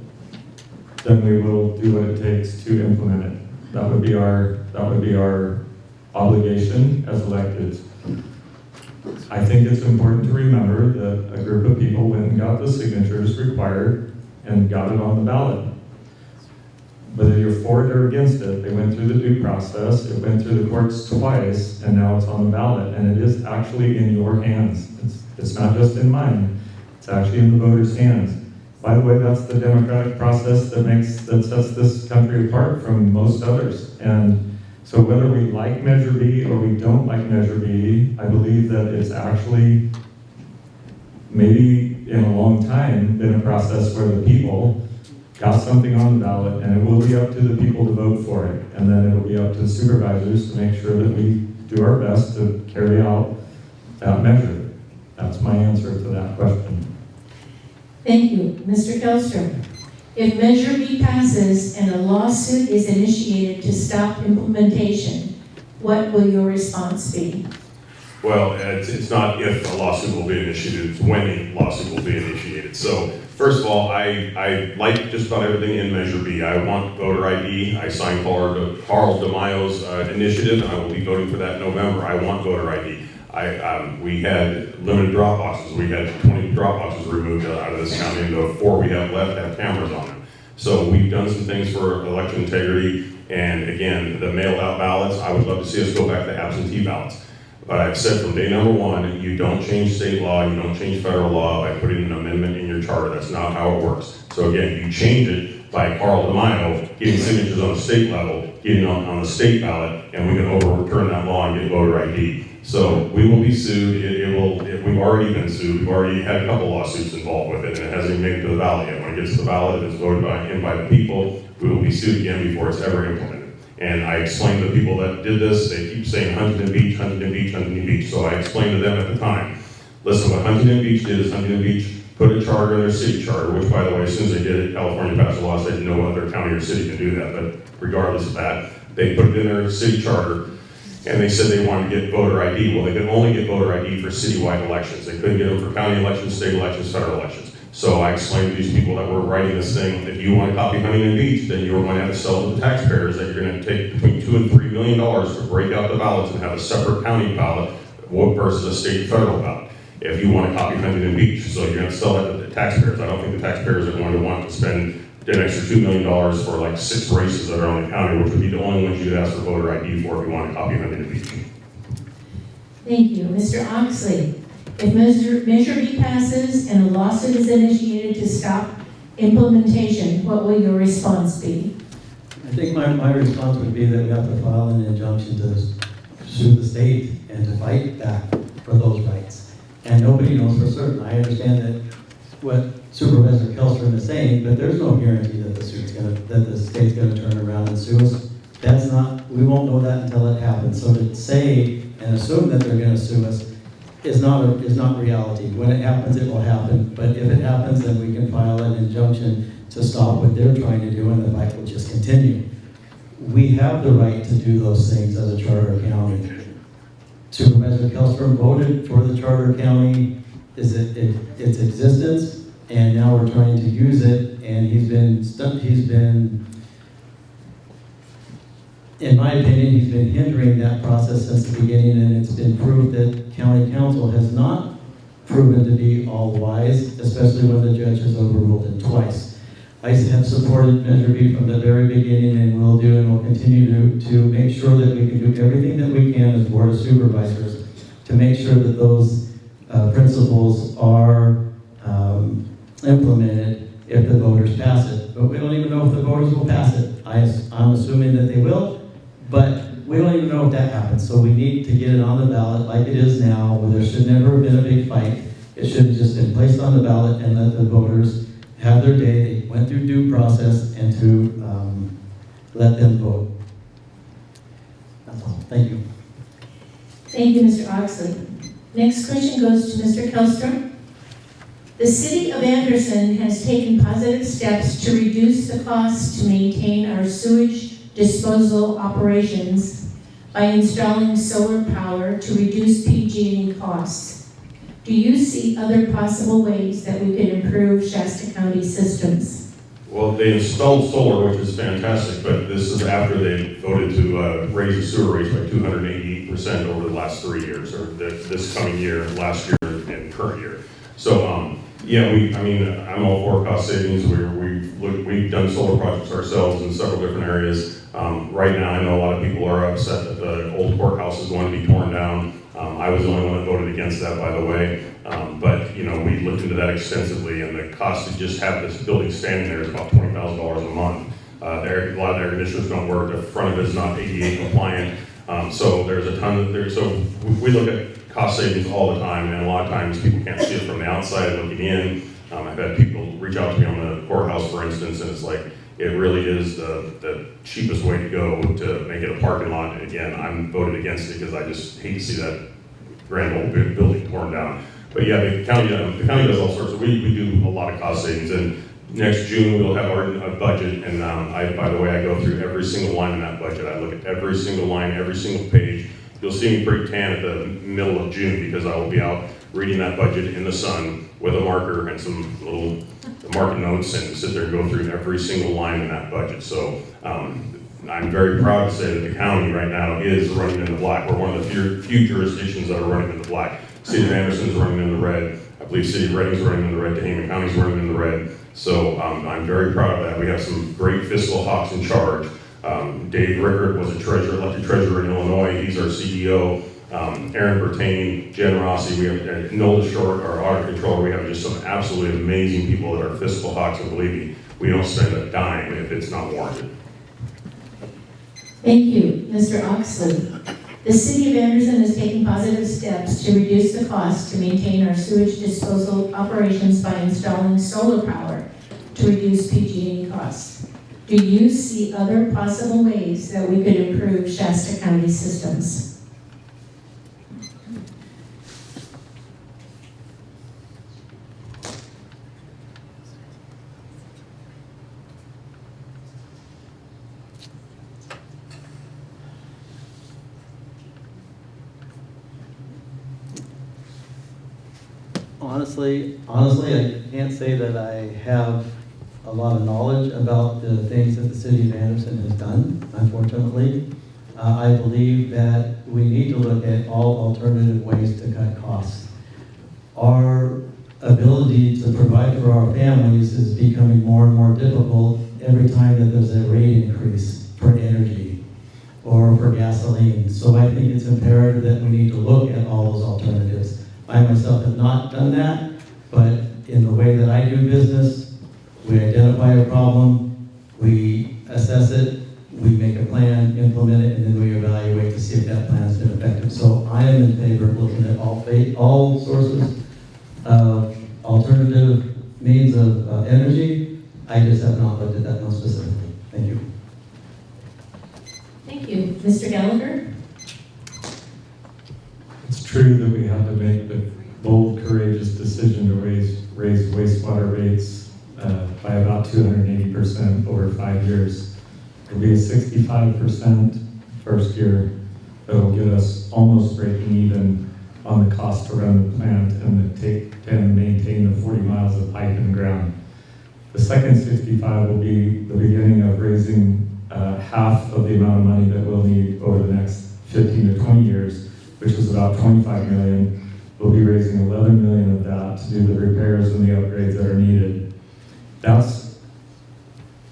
then we will do what it takes to implement it. That would be our obligation as electeds. I think it's important to remember that a group of people went and got the signatures required and got it on the ballot. Whether you're for it or against it, they went through the due process, it went through the courts twice, and now it's on the ballot, and it is actually in your hands. It's not just in mine, it's actually in the voters' hands. By the way, that's the democratic process that sets this country apart from most others. And so whether we like Measure B or we don't like Measure B, I believe that it's actually, maybe in a long time, been a process where the people got something on the ballot, and it will be up to the people to vote for it. And then it'll be up to the supervisors to make sure that we do our best to carry out that measure. That's my answer to that question. Thank you. Mr. Kilstrom. If Measure B passes and a lawsuit is initiated to stop implementation, what will your response be? Well, it's not if a lawsuit will be initiated, it's when a lawsuit will be initiated. So, first of all, I like just about everything in Measure B. I want voter ID. I signed Carl DeMaio's initiative, and I will be voting for that in November. I want voter ID. We had limited drop boxes. We had 20 drop boxes removed out of this county, and the 4 we have left have cameras on them. So we've done some things for election integrity, and again, the mailed out ballots, I would love to see us go back to absentee ballots. But I've said from day number one, you don't change state law, you don't change federal law by putting an amendment in your charter. That's not how it works. So again, you change it by Carl DeMaio getting signatures on the state level, getting on the state ballot, and we can overturn that law and get voter ID. So we will be sued. We've already been sued. We've already had a couple lawsuits involved with it, and it hasn't even made it to the ballot yet. When it gets to the ballot, if it's voted by the people, we will be sued again before it's ever implemented. And I explained to the people that did this, they keep saying Huntington Beach, Huntington Beach, Huntington Beach. So I explained to them at the time, listen, what Huntington Beach did is Huntington Beach put a charter in their city charter, which, by the way, as soon as they did it, California passed a law saying no other county or city can do that. But regardless of that, they put it in their city charter, and they said they wanted to get voter ID. Well, they could only get voter ID for citywide elections. They couldn't get them for county elections, state elections, federal elections. So I explained to these people that were writing this thing, if you want to copy Huntington Beach, then you're going to have to sell to the taxpayers that you're going to take between $2 and $3 million to break out the ballots and have a separate county ballot versus a state and federal ballot. If you want to copy Huntington Beach, so you're going to sell that to the taxpayers. I don't think the taxpayers are going to want to spend an extra $2 million for like 6 races that are on the county, which would be the only ones you'd ask for voter ID for if you want to copy Huntington Beach. Thank you. Mr. Oxley, if Measure B passes and a lawsuit is initiated to stop implementation, what will your response be? I think my response would be that we have to file an injunction to sue the state and to fight back for those rights. And nobody knows for certain. I understand that what Supervisor Kellstrom is saying, but there's no guarantee that the state's gonna turn around and sue us. We won't know that until it happens. So to say and assume that they're gonna sue us is not reality. When it happens, it will happen. But if it happens, then we can file an injunction to stop what they're trying to do, and the fight will just continue. We have the right to do those things as a charter county. Supervisor Kellstrom voted for the charter county, its existence, and now we're trying to use it, and he's been, in my opinion, he's been hindering that process since the beginning, and it's been proved that county council has not proven to be all wise, especially when the judge has overruled it twice. I have supported Measure B from the very beginning, and will continue to make sure that we can do everything that we can as Board of Supervisors to make sure that those principles are implemented if the voters pass it. But we don't even know if the voters will pass it. I'm assuming that they will, but we don't even know if that happens. So we need to get it on the ballot like it is now, where there should never have been a big fight. It should have just been placed on the ballot and let the voters have their day. They went through due process, and to let them vote. That's all. Thank you. Thank you, Mr. Oxley. Next question goes to Mr. Kellstrom. The City of Anderson has taken positive steps to reduce the cost to maintain our sewage disposal operations by installing solar power to reduce PG&E costs. Do you see other possible ways that we could improve Shasta County systems? Well, they installed solar, which is fantastic, but this is after they voted to raise the sewer rates by 288% over the last 3 years, or this coming year, last year, and current year. So, yeah, I'm all for cost savings. We've done solar projects ourselves in several different areas. Right now, I know a lot of people are upset that the old courthouse is going to be torn down. I was the only one that voted against that, by the way. But we looked into that extensively, and the cost to just have this building standing there is about $20,000 a month. A lot of the air conditioners don't work. The front of it is not ADA compliant. So there's a ton of so we look at cost savings all the time, and a lot of times people can't see it from the outside looking in. I've had people reach out to me on the courthouse, for instance, and it's like, it really is the cheapest way to go to make it a parking lot. And again, I'm voted against it because I just hate to see that grand old building torn down. But yeah, the county does all sorts of, we do a lot of cost savings. And next June, we'll have our budget. And by the way, I go through every single line in that budget. I look at every single line, every single page. You'll see me pretty tan at the middle of June because I will be out reading that budget in the sun with a marker and some little market notes, and sit there and go through every single line in that budget. So I'm very proud to say that the county right now is running in the black. We're one of the few jurisdictions that are running in the black. City of Anderson is running in the red. I believe City of Redding is running in the red. Tehama County is running in the red. So I'm very proud of that. We have some great fiscal hawks in charge. Dave Rickard was elected treasurer in Illinois. He's our CEO. Aaron Bertain, Jen Rossi, we have Nola Short, our audit controller. We have just some absolutely amazing people that are fiscal hawks, and believe me, we don't spend a dime if it's not warranted. Thank you, Mr. Oxley. The City of Anderson is taking positive steps to reduce the cost to maintain our sewage disposal operations by installing solar power to reduce PG&E costs. Do you see other possible ways that we could improve Shasta County systems? honestly, I can't say that I have a lot of knowledge about the things that the city of Anderson has done, unfortunately. I believe that we need to look at all alternative ways to cut costs. Our ability to provide for our families is becoming more and more difficult every time that there's a rate increase for energy or for gasoline. So I think it's imperative that we need to look at all those alternatives. I myself have not done that, but in the way that I do business, we identify a problem, we assess it, we make a plan, implement it, and then we evaluate to see if that plan has been effective. So I am in favor of looking at all sources of alternative means of energy. I just have not looked at that one specifically. Thank you. Thank you. Mr. Gallagher? It's true that we have to make the bold, courageous decision to raise wastewater rates by about 280% over 5 years. It'll be a 65% first year that will get us almost breaking even on the cost to run the plant and maintain the 40 miles of pipe in the ground. The second 65 will be the beginning of raising half of the amount of money that we'll need over the next 15 to 20 years, which is about 25 million. We'll be raising 11 million of that to do the repairs and the upgrades that are needed.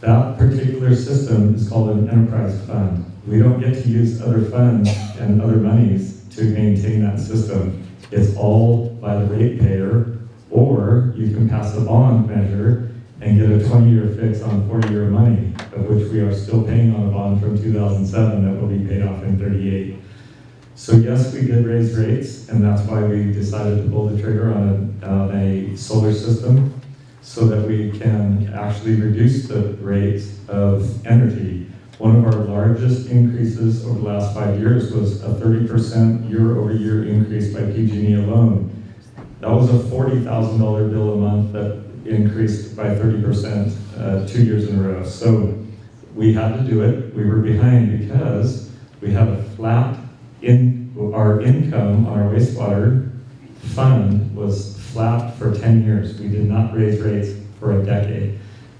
That particular system is called an enterprise fund. We don't get to use other funds and other monies to maintain that system. It's all by the ratepayer, or you can pass a bond measure and get a 20-year fix on 40-year money, of which we are still paying on a bond from 2007 that will be paid off in 38. So yes, we did raise rates, and that's why we decided to pull the trigger on a solar system, so that we can actually reduce the rates of energy. One of our largest increases over the last 5 years was a 30% year-over-year increase by PG&E alone. That was a $40,000 bill a month that increased by 30% 2 years in a row. So we had to do it. We were behind because we had a flat our income on our wastewater fund was flat for 10 years. We did not raise rates for a decade.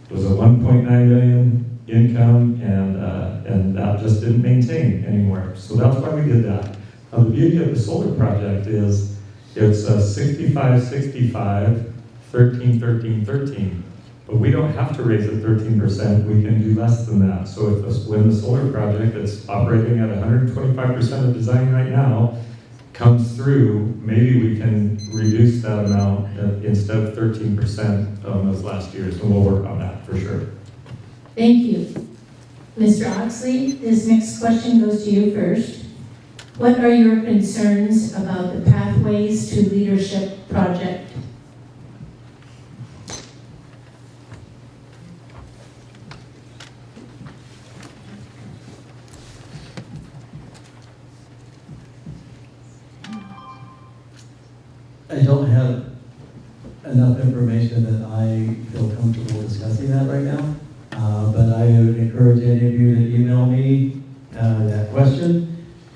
It was a 1.9 million income, and that just didn't maintain anymore. So that's why we did that. Now the beauty of the solar project is it's a 65, 65, 13, 13, 13. But we don't have to raise it 13%. We can do less than that. So when the solar project that's operating at 125% of design right now comes through, maybe we can reduce that amount instead of 13% as last year's, and we'll work on that for sure. Thank you. Mr. Oxley, this next question goes to you first. What are your concerns about the Pathways to Leadership project? I don't have enough information that I feel comfortable discussing that right now, but I would encourage any of you to email me that question.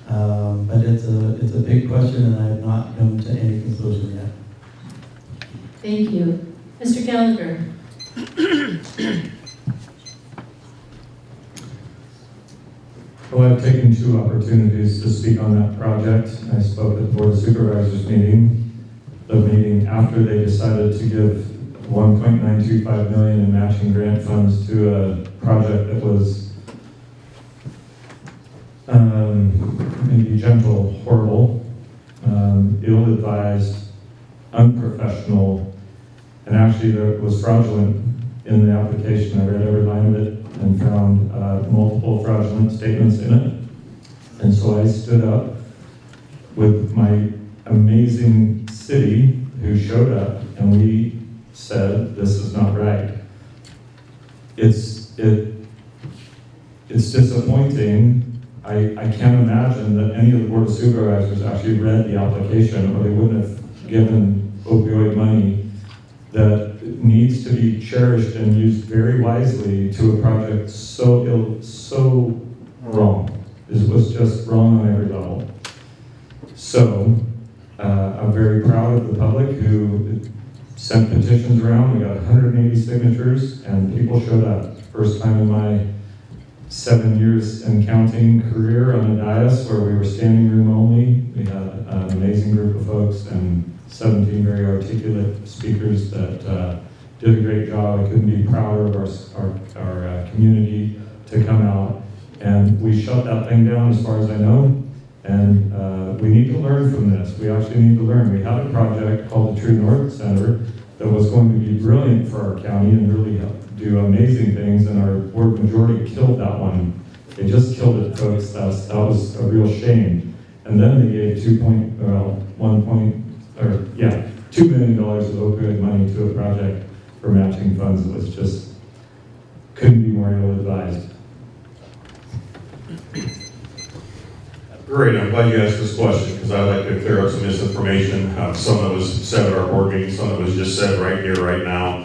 But it's a big question, and I have not come to any conclusion yet. Thank you. Mr. Gallagher. Well, I've taken 2 opportunities to speak on that project. I spoke at the Board of Supervisors meeting, the meeting after they decided to give 1.925 million in matching grant funds to a project that was maybe gentle, horrible, ill-advised, unprofessional, and actually there was fraudulent in the application. I read every line of it and found multiple fraudulent statements in it. And so I stood up with my amazing city who showed up, and we said, this is not right. It's disappointing. I can't imagine that any of the Board of Supervisors actually read the application, or they wouldn't have given opioid money that needs to be cherished and used very wisely to a project so wrong. It was just wrong on every level. So I'm very proud of the public who sent petitions around. We got 180 signatures and people showed up. First time in my 7 years and counting career on a dais where we were standing room only. We had an amazing group of folks and 17 very articulate speakers that did a great job. I couldn't be prouder of our community to come out. And we shut that thing down as far as I know. And we need to learn from this. We actually need to learn. We had a project called the True North Center that was going to be brilliant for our county and really do amazing things, and our board majority killed that one. They just killed it, folks. That was a real shame. And then they gave $2 million of opioid money to a project for matching funds. It was just, couldn't be more ill-advised. Great, I'm glad you asked this question because I'd like to clear up some misinformation. Some that was said at our board meeting, some that was just said right here, right now.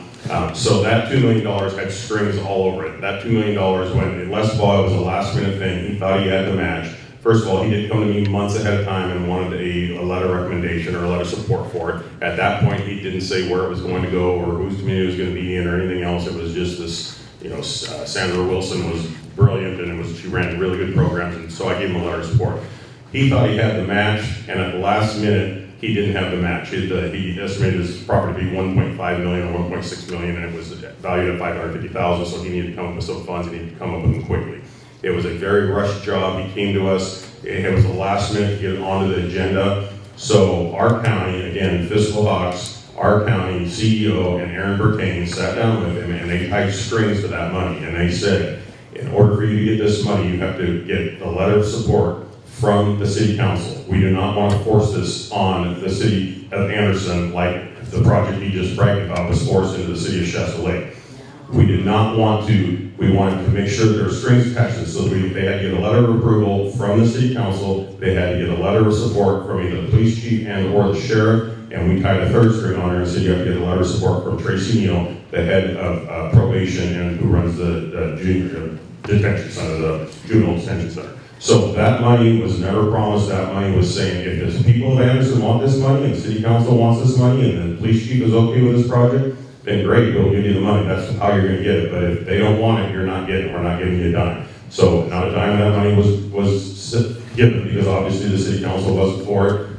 So that $2 million had strings all over it. That $2 million, when Les Baugh, it was a last minute thing, he thought he had to match. First of all, he did come to me months ahead of time and wanted a letter of recommendation or a letter of support for it. At that point, he didn't say where it was going to go or whose community it was going to be in or anything else. It was just this, Sandra Wilson was brilliant and she ran really good programs, and so I gave him a letter of support. He thought he had the match, and at the last minute, he didn't have the match. He estimated his property to be $1.5 million or $1.6 million, and it was valued at $550,000, so he needed to come up with some funds, and he needed to come up with them quickly. It was a very rushed job. He came to us. It was the last minute to get it onto the agenda. So our county, again, Fiscal Hawks, our county CEO and Aaron Bertain sat down with him, and they tied strings to that money, and they said, in order for you to get this money, you have to get a letter of support from the city council. We do not want to force this on the city of Anderson like the project he just bragged about was forced into the city of Shasta Lake. We did not want to, we wanted to make sure there were strings attached to it, so they had to get a letter of approval from the city council, they had to get a letter of support from either the police chief and or the sheriff, and we tied a third string on there and said you have to get a letter of support from Tracy Neal, the head of probation and who runs the junior detention center, the juvenile detention center. So that money was never promised. That money was saying, if the people of Anderson want this money and the city council wants this money and the police chief is okay with this project, then great, we'll give you the money. That's how you're gonna get it. But if they don't want it, you're not getting it. We're not giving you a dime. So not a dime of that money was given because obviously the city council wasn't for it.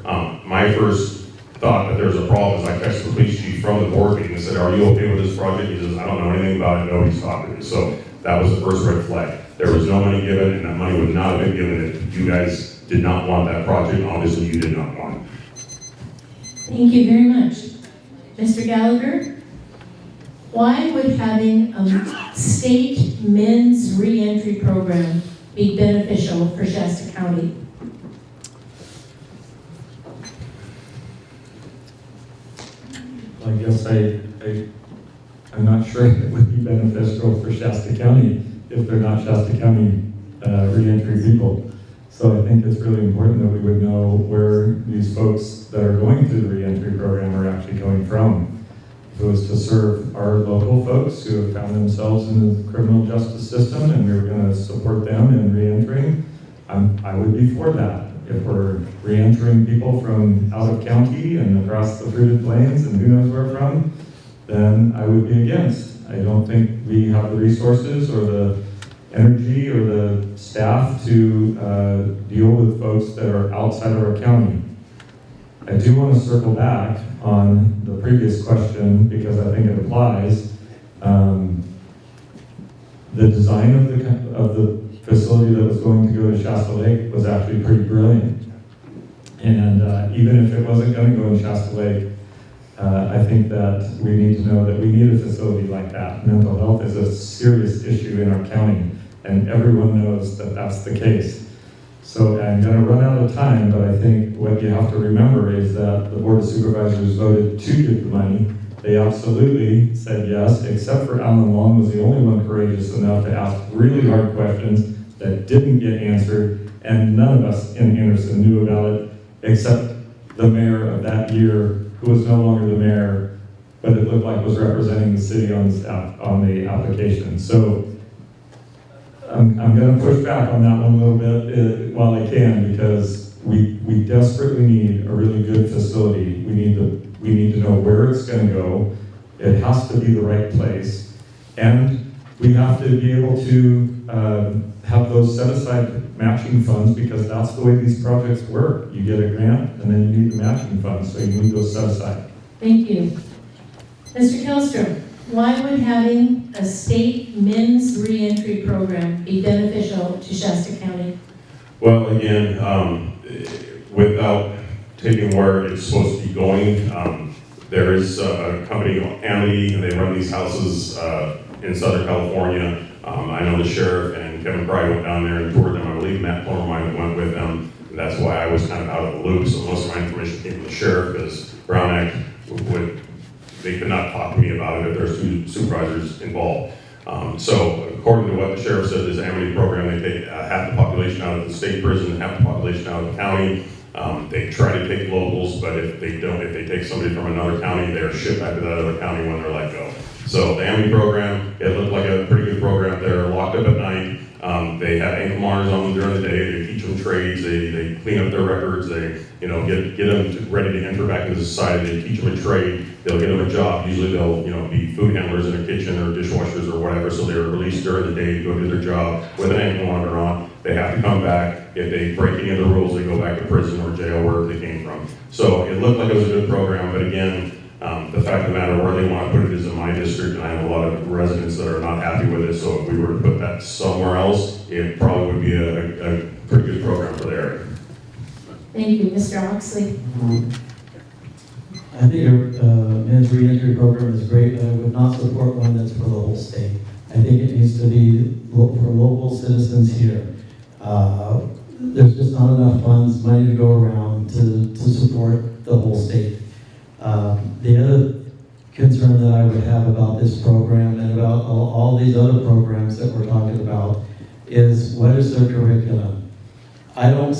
My first thought that there's a problem is I texted the police chief from the board meeting and said, are you okay with this project? He says, I don't know anything about it. Nobody's talking to me. So that was the first red flag. There was no money given, and that money would not have been given if you guys did not want that project. Obviously, you did not want it. Thank you very much. Mr. Gallagher, why would having a state men's reentry program be beneficial for Shasta County? I guess I'm not sure it would be beneficial for Shasta County if they're not Shasta County reentry people. So I think it's really important that we would know where these folks that are going through the reentry program are actually coming from. If it was to serve our local folks who have found themselves in the criminal justice system and we were going to support them in reentering, I would be for that. If we're reentering people from out of county and across the fruited plains and who knows where from, then I would be against. I don't think we have the resources or the energy or the staff to deal with folks that are outside of our county. I do want to circle back on the previous question because I think it applies. The design of the facility that was going to go to Shasta Lake was actually pretty brilliant. And even if it wasn't going to go in Shasta Lake, I think that we need to know that we need a facility like that. Mental health is a serious issue in our county, and everyone knows that that's the case. So I'm going to run out of time, but I think what you have to remember is that the Board of Supervisors voted to give the money. They absolutely said yes, except for Alan Long was the only one courageous enough to ask really hard questions that didn't get answered, and none of us in Anderson knew about it, except the mayor of that year, who was no longer the mayor, but it looked like was representing the city on the application. So I'm going to push back on that one a little bit while I can, because we desperately need a really good facility. We need to know where it's going to go. It has to be the right place, and we have to be able to have those set aside matching funds, because that's the way these projects work. You get a grant, and then you need the matching funds, so you need those set aside. Thank you. Mr. Kilstrom, why would having a state men's reentry program be beneficial to Shasta County? Well, again, without taking where it's supposed to be going, there is a company, Amity, and they run these houses in Southern California. I know the sheriff and Kevin Pry went down there and toured them. I believe Matt Plummer might have went with them. And that's why I was kind of out of the loop. So most of my information came from the sheriff, because Brown Act they could not talk to me about it if there's two supervisors involved. So according to what the sheriff said, this Amity program, they take half the population out of the state prison, half the population out of the county. They try to take locals, but if they take somebody from another county, they're shipped back to that other county when they're let go. So the Amity program, it looked like a pretty good program. They're locked up at night. They have ankle monitors on them during the day. They teach them trades. They clean up their records. They get them ready to enter back into society. They teach them a trade. They'll get them a job. Usually they'll be food handlers in a kitchen or dishwashers or whatever. So they're released during the day to go do their job with an ankle monitor on. They have to come back. If they break any of the rules, they go back to prison or jail, wherever they came from. So it looked like it was a good program, but again, the fact of the matter, where they want to put it is in my district, and I have a lot of residents that are not happy with it. So if we were to put that somewhere else, it probably would be a pretty good program for the area. Thank you. Mr. Oxley? I think a men's reentry program is great, but I would not support one that's for the whole state. I think it needs to be for local citizens here. There's just not enough funds, money to go around to support the whole state. The other concern that I would have about this program and about all these other programs that we're talking about is, what is their curriculum? I know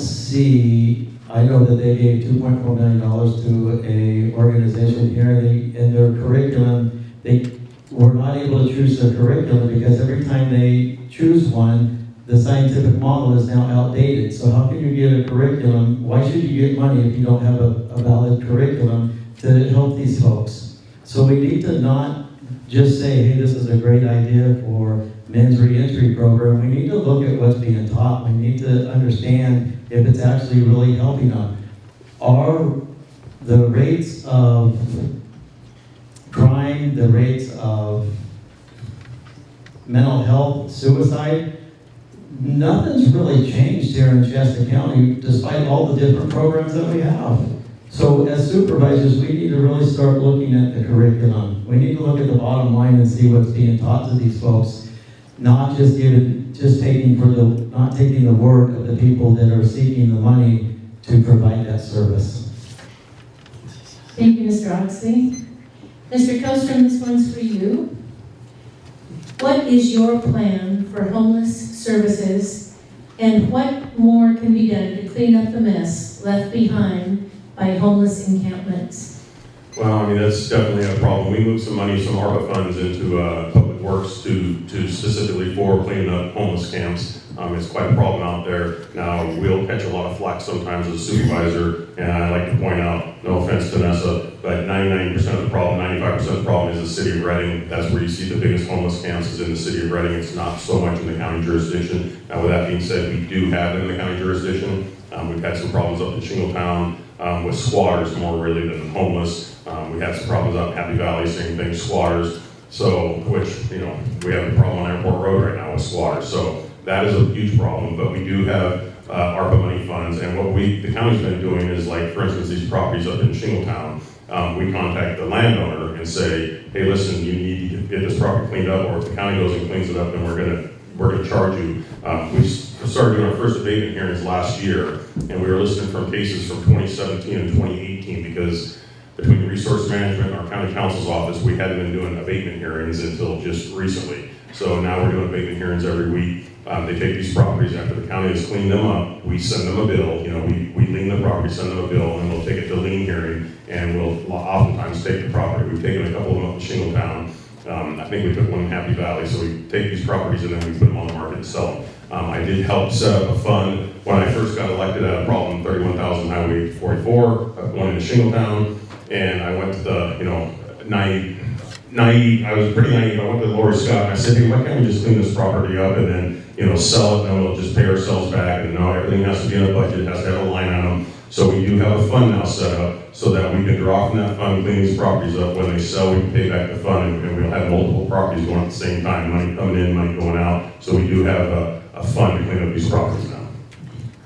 that they gave $2.4 million to a organization here. In their curriculum, they were not able to choose their curriculum because every time they choose one, the scientific model is now outdated. So how can you get a curriculum? Why should you get money if you don't have a valid curriculum to help these folks? So we need to not just say, hey, this is a great idea for men's reentry program. We need to look at what's being taught. We need to understand if it's actually really helping them. Are the rates of crime, the rates of mental health, suicide, nothing's really changed here in Shasta County despite all the different programs that we have. So as supervisors, we need to really start looking at the curriculum. We need to look at the bottom line and see what's being taught to these folks, not just taking the word of the people that are seeking the money to provide that service. Thank you, Mr. Oxley. Mr. Kilstrom, this one's for you. What is your plan for homeless services, and what more can be done to clean up the mess left behind by homeless encampments? Well, I mean, that's definitely a problem. We moved some money, some ARPA funds into Public Works to specifically for cleaning up homeless camps. It's quite a problem out there. Now, we'll catch a lot of flack sometimes as a supervisor, and I like to point out, no offense to Nessa, but 99% of the problem, 95% of the problem is the city of Reading. That's where you see the biggest homeless camps is in the city of Reading. It's not so much in the county jurisdiction. Now, with that being said, we do have it in the county jurisdiction. We've had some problems up in Shingletown with squatters more really than homeless. We have some problems up in Happy Valley, same thing, squatters. So, which, we have a problem on Airport Road right now with squatters. So that is a huge problem, but we do have ARPA money funds, and what the county's been doing is, like, for instance, these properties up in Shingletown, we contact the landowner and say, hey, listen, you need to get this property cleaned up, or if the county goes and cleans it up, then we're gonna charge you. We started doing our first abatement hearings last year, and we were listening from cases from 2017 and 2018, because between resource management and our county counsel's office, we hadn't been doing abatement hearings until just recently. So now we're doing abatement hearings every week. They take these properties after the county has cleaned them up. We send them a bill. We lien the property, send them a bill, and we'll take it to lien hearing, and we'll oftentimes take the property. We've taken a couple of them up in Shingletown. I think we took one in Happy Valley. So we take these properties and then we put them on the market and sell them. I did help set up a fund when I first got elected at a problem 31,000 Highway 44, going into Shingletown, and I went to the, naive, I was pretty naive. I went to Lori Scott and I said, hey, why can't we just clean this property up and then, sell it and then we'll just pay ourselves back, and no, everything has to be in a budget, it has to have a line item. So we do have a fund now set up so that we can draw from that fund, clean these properties up. When they sell, we can pay back the fund, and we'll have multiple properties going at the same time, money coming in, money going out. So we do have a fund to clean up these properties now.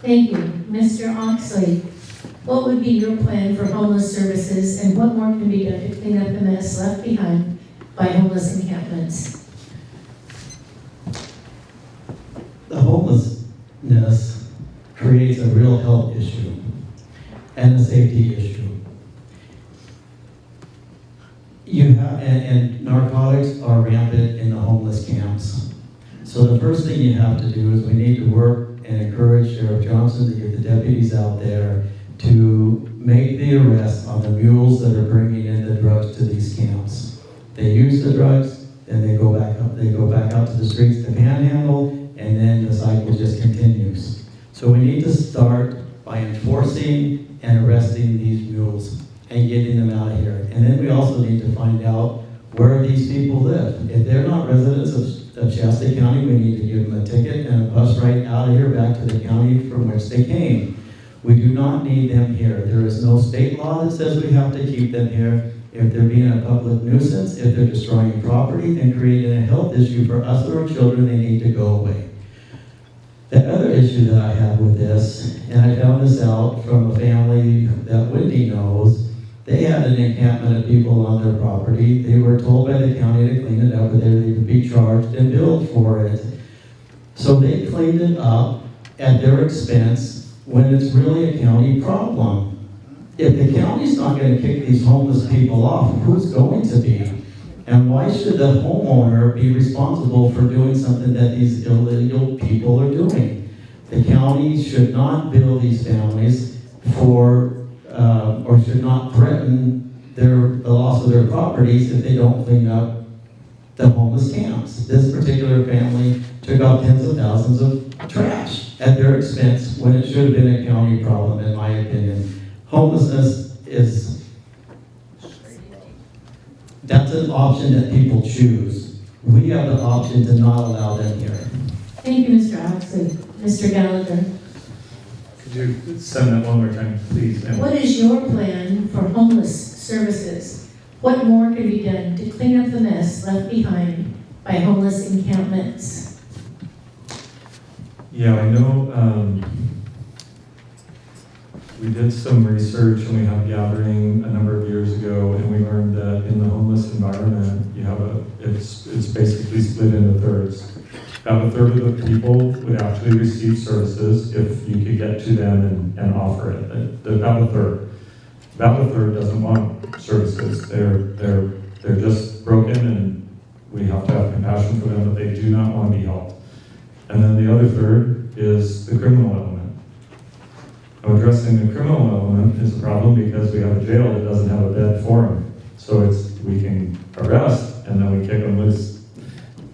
Thank you. Mr. Oxley, what would be your plan for homeless services, and what more can be done to clean up the mess left behind by homeless encampments? The homelessness creates a real health issue and a safety issue. And narcotics are rampant in the homeless camps. So the first thing you have to do is we need to work and encourage Sheriff Johnson to get the deputies out there to make the arrest on the mules that are bringing in the drugs to these camps. They use the drugs, then they go back out to the streets to panhandle, and then the cycle just continues. So we need to start by enforcing and arresting these mules and getting them out of here. And then we also need to find out where these people live. If they're not residents of Shasta County, we need to give them a ticket and a bus ride out of here back to the county from which they came. We do not need them here. There is no state law that says we have to keep them here. If they're being a public nuisance, if they're destroying property and creating a health issue for us or our children, they need to go away. The other issue that I have with this, and I found this out from a family that Wendy knows, they had an encampment of people on their property. They were told by the county to clean it up, but they would be charged and billed for it. So they cleaned it up at their expense when it's really a county problem. If the county's not going to kick these homeless people off, who's going to be? And why should the homeowner be responsible for doing something that these illegal people are doing? The county should not bill these families for, or should not threaten the loss of their properties if they don't clean up the homeless camps. This particular family took out tens of thousands of trash at their expense when it should have been a county problem, in my opinion. Homelessness that's an option that people choose. We have the option to not allow them here. Thank you, Mr. Oxley. Mr. Gallagher, Could you send that one more time, please? what is your plan for homeless services? What more can be done to clean up the mess left behind by homeless encampments? Yeah, I know we did some research and we had a gathering a number of years ago, and we learned that in the homeless environment, it's basically split into thirds. About a third of the people would actually receive services if you could get to them and offer it. About a third. About a third doesn't want services. They're just broken, and we have to have compassion for them, but they do not want to be helped. And then the other third is the criminal element. Addressing the criminal element is a problem because we have a jail that doesn't have a bed for them. So we can arrest and then we kick them loose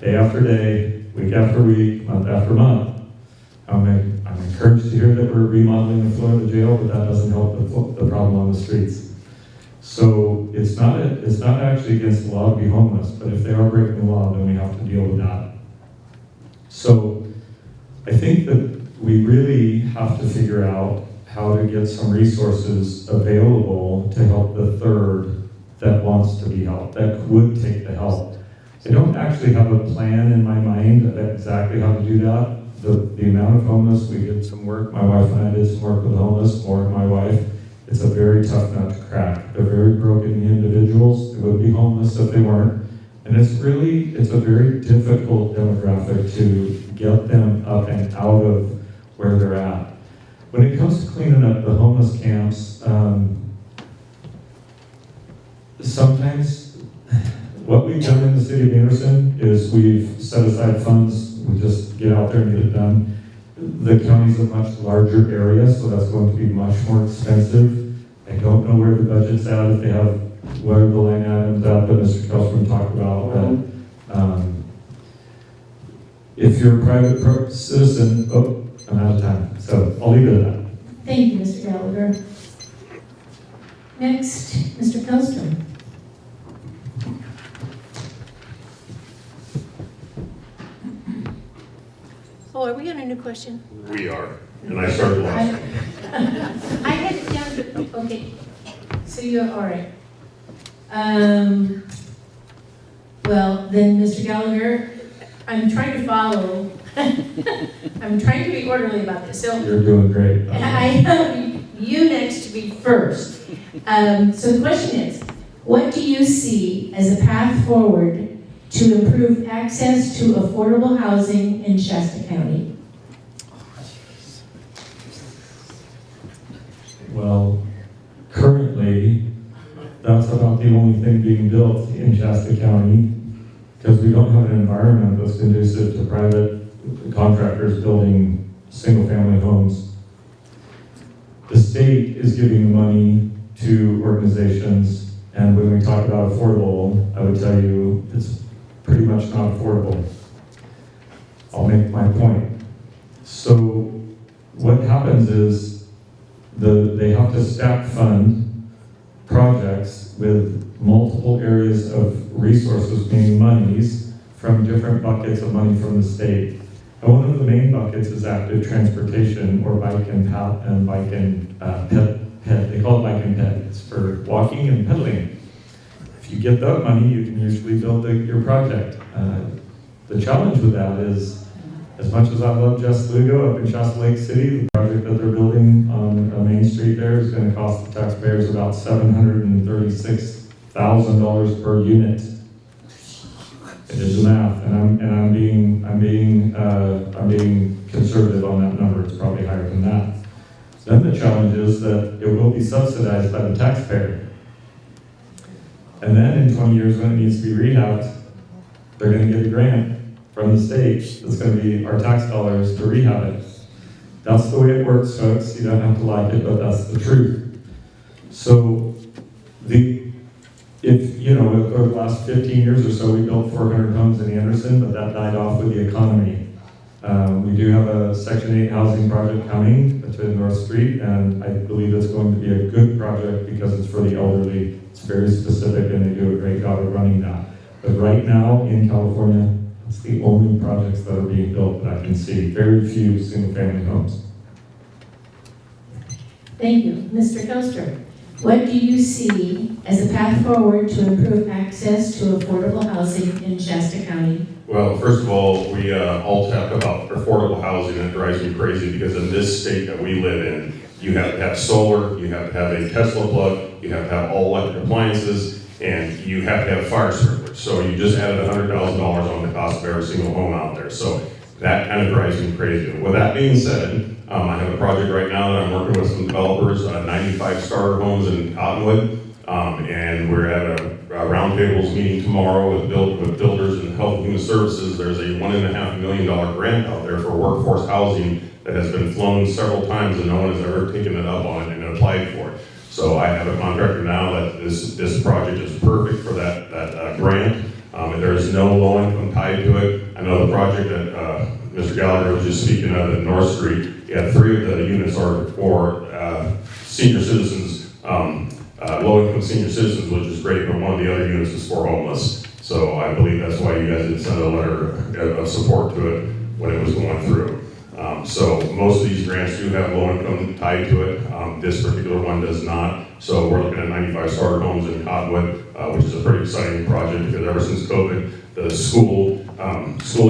day after day, week after week, month after month. I'm encouraged to hear that we're remodeling the floor of the jail, but that doesn't help the problem on the streets. So it's not actually against the law to be homeless, but if they are breaking the law, then we have to deal with that. So I think that we really have to figure out how to get some resources available to help the third that wants to be helped, that would take the help. I don't actually have a plan in my mind of exactly how to do that. The amount of homeless, we did some work, my wife and I did some work with homeless, more than my wife. It's a very tough nut to crack. They're very broken individuals. They would be homeless if they weren't. And it's a very difficult demographic to get them up and out of where they're at. When it comes to cleaning up the homeless camps, sometimes what we've done in the city of Anderson is we've set aside funds, we just get out there and get it done. The county's a much larger area, so that's going to be much more expensive. I don't know where the budget's at, if they have, what are the line items out that Mr. Kelsman talked about, but if you're a private citizen, oh, I'm out of time, so I'll leave it at that. Thank you, Mr. Gallagher. Next, Mr. Kellstrom. Oh, are we on a new question? We are, and I started last. I had it down, but, okay, so you're all right. Well, then, Mr. Gallagher, I'm trying to follow. I'm trying to be orderly about this, so You're doing great. I have you next to be first. So the question is, what do you see as a path forward to improve access to affordable housing in Shasta County? Well, currently, that's about the only thing being built in Shasta County, because we don't have an environment that's conducive to private contractors building single-family homes. The state is giving money to organizations, and when we talk about affordable, I would tell you it's pretty much not affordable. I'll make my point. So what happens is they have to stack fund projects with multiple areas of resources, meaning monies, from different buckets of money from the state. And one of the main buckets is active transportation, or bike and ped. They call it bike and ped. It's for walking and pedaling. If you get that money, you can usually build your project. The challenge with that is, as much as I love Just Lugo up in Shasta Lake City, the project that they're building on Main Street there is going to cost the taxpayers about $736,000 per unit. It is the math, and I'm being conservative on that number. It's probably higher than that. Then the challenge is that it will be subsidized by the taxpayer. And then in 20 years, when it needs to be rehabbed, they're going to get a grant from the state that's going to be our tax dollars to rehab it. That's the way it works, folks. You don't have to like it, but that's the truth. So, over the last 15 years or so, we built 400 homes in Anderson, but that died off with the economy. We do have a Section 8 housing project coming to North Street, and I believe it's going to be a good project because it's for the elderly. It's very specific, and they do a great job of running that. But right now in California, it's the only projects that are being built that I can see. Very few single-family homes. Thank you. Mr. Kellstrom, what do you see as a path forward to improve access to affordable housing in Shasta County? Well, first of all, we all talk about affordable housing, and it drives me crazy because in this state that we live in, you have to have solar, you have to have a Tesla plug, you have to have all electric appliances, and you have to have fire sprinklers. So you just added $100,000 on the cost of every single home out there. So that kind of drives me crazy. With that being said, I have a project right now that I'm working with some developers, 95 starter homes in Cottonwood, and we're at a roundtables meeting tomorrow with builders and Health and Human Services. There's a $1.5 million grant out there for workforce housing that has been flown several times and no one has ever taken it up on it and applied for it. So I have a contractor now that this project is perfect for that grant. There is no low income tied to it. I know the project that Mr. Gallagher was just speaking of at North Street, yeah, 3 of the units are for senior citizens, low income senior citizens, which is great, but one of the other units is for homeless. So I believe that's why you guys did send a letter of support to it when it was going through. So most of these grants do have low income tied to it. This particular one does not. So we're looking at 95 starter homes in Cottonwood, which is a pretty exciting project because ever since COVID, the school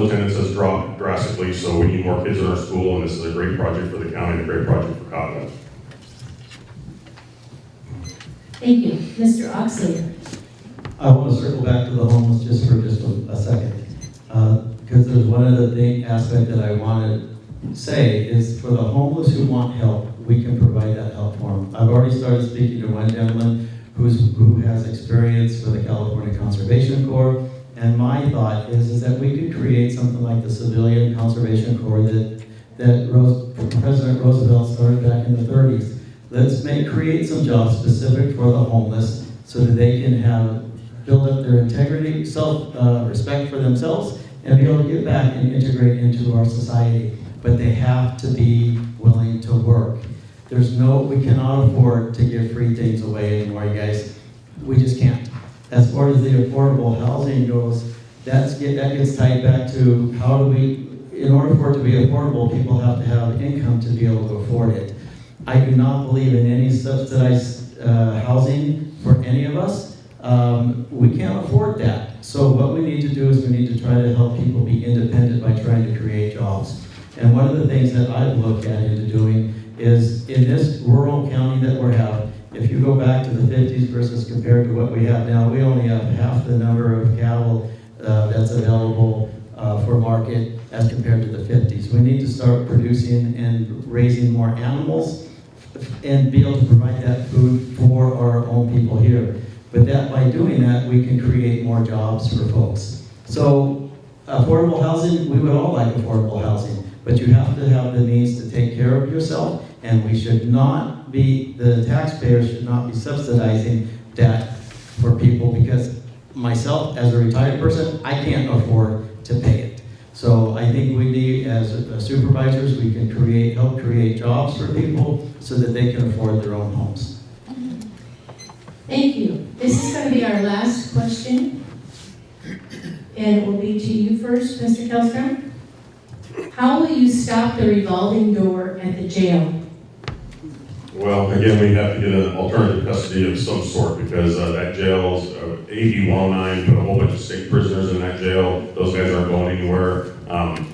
attendance has dropped drastically. So we need more kids in our school, and this is a great project for the county and a great project for Cottonwood. Thank you. Mr. Oxley. I want to circle back to the homeless just for a second. Because there's one other aspect that I want to say is for the homeless who want help, we can provide that help for them. I've already started speaking to one gentleman who has experience with the California Conservation Corps, and my thought is that we could create something like the Civilian Conservation Corps that President Roosevelt started back in the 30s. Let's create some jobs specific for the homeless so that they can build up their integrity, self-respect for themselves, and be able to get back and integrate into our society. But they have to be willing to work. We cannot afford to give free things away anymore, you guys. We just can't. As far as the affordable housing goes, that gets tied back to how do we, in order for it to be affordable, people have to have income to be able to afford it. I do not believe in any subsidized housing for any of us. We can't afford that. So what we need to do is we need to try to help people be independent by trying to create jobs. And one of the things that I've looked at into doing is in this rural county that we have, if you go back to the 50s versus compared to what we have now, we only have half the number of cattle that's available for market as compared to the 50s. We need to start producing and raising more animals and be able to provide that food for our own people here. But by doing that, we can create more jobs for folks. So affordable housing, we would all like affordable housing, but you have to have the means to take care of yourself, and we should not be, the taxpayers should not be subsidizing that for people, because myself, as a retired person, I can't afford to pay it. So I think we need, as supervisors, we can help create jobs for people so that they can afford their own homes. Thank you. This is going to be our last question, and it will be to you first, Mr. Kellstrom. How will you stop the revolving door at the jail? Well, again, we have to get an alternative custody of some sort, because that jail's AB 109, put a whole bunch of state prisoners in that jail. Those guys aren't going anywhere.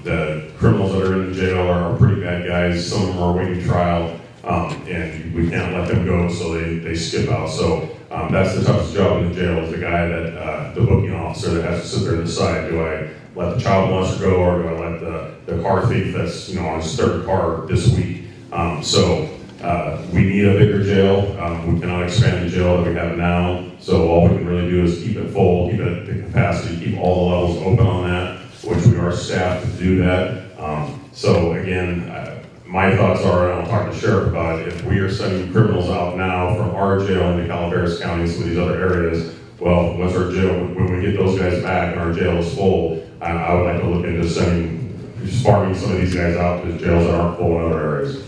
The criminals that are in the jail are pretty bad guys. Some of them are awaiting trial, and we can't let them go, so they skip out. So that's the toughest job in the jail, is the guy that, the booking officer that has to sit there and decide, do I let the child molester go, or do I let the car thief that's on his third car this week? We need a bigger jail. We cannot expand the jail that we have now. So all we can really do is keep it full, keep it at the capacity, keep all the levels open on that, which we are staffed to do that. So again, my thoughts are, and I'll talk to the sheriff about it, if we are sending criminals out now from our jail into Calaveras County and some of these other areas, well, once our jail, when we get those guys back and our jail is full, I would like to look into farming some of these guys out to jails that aren't full in other areas.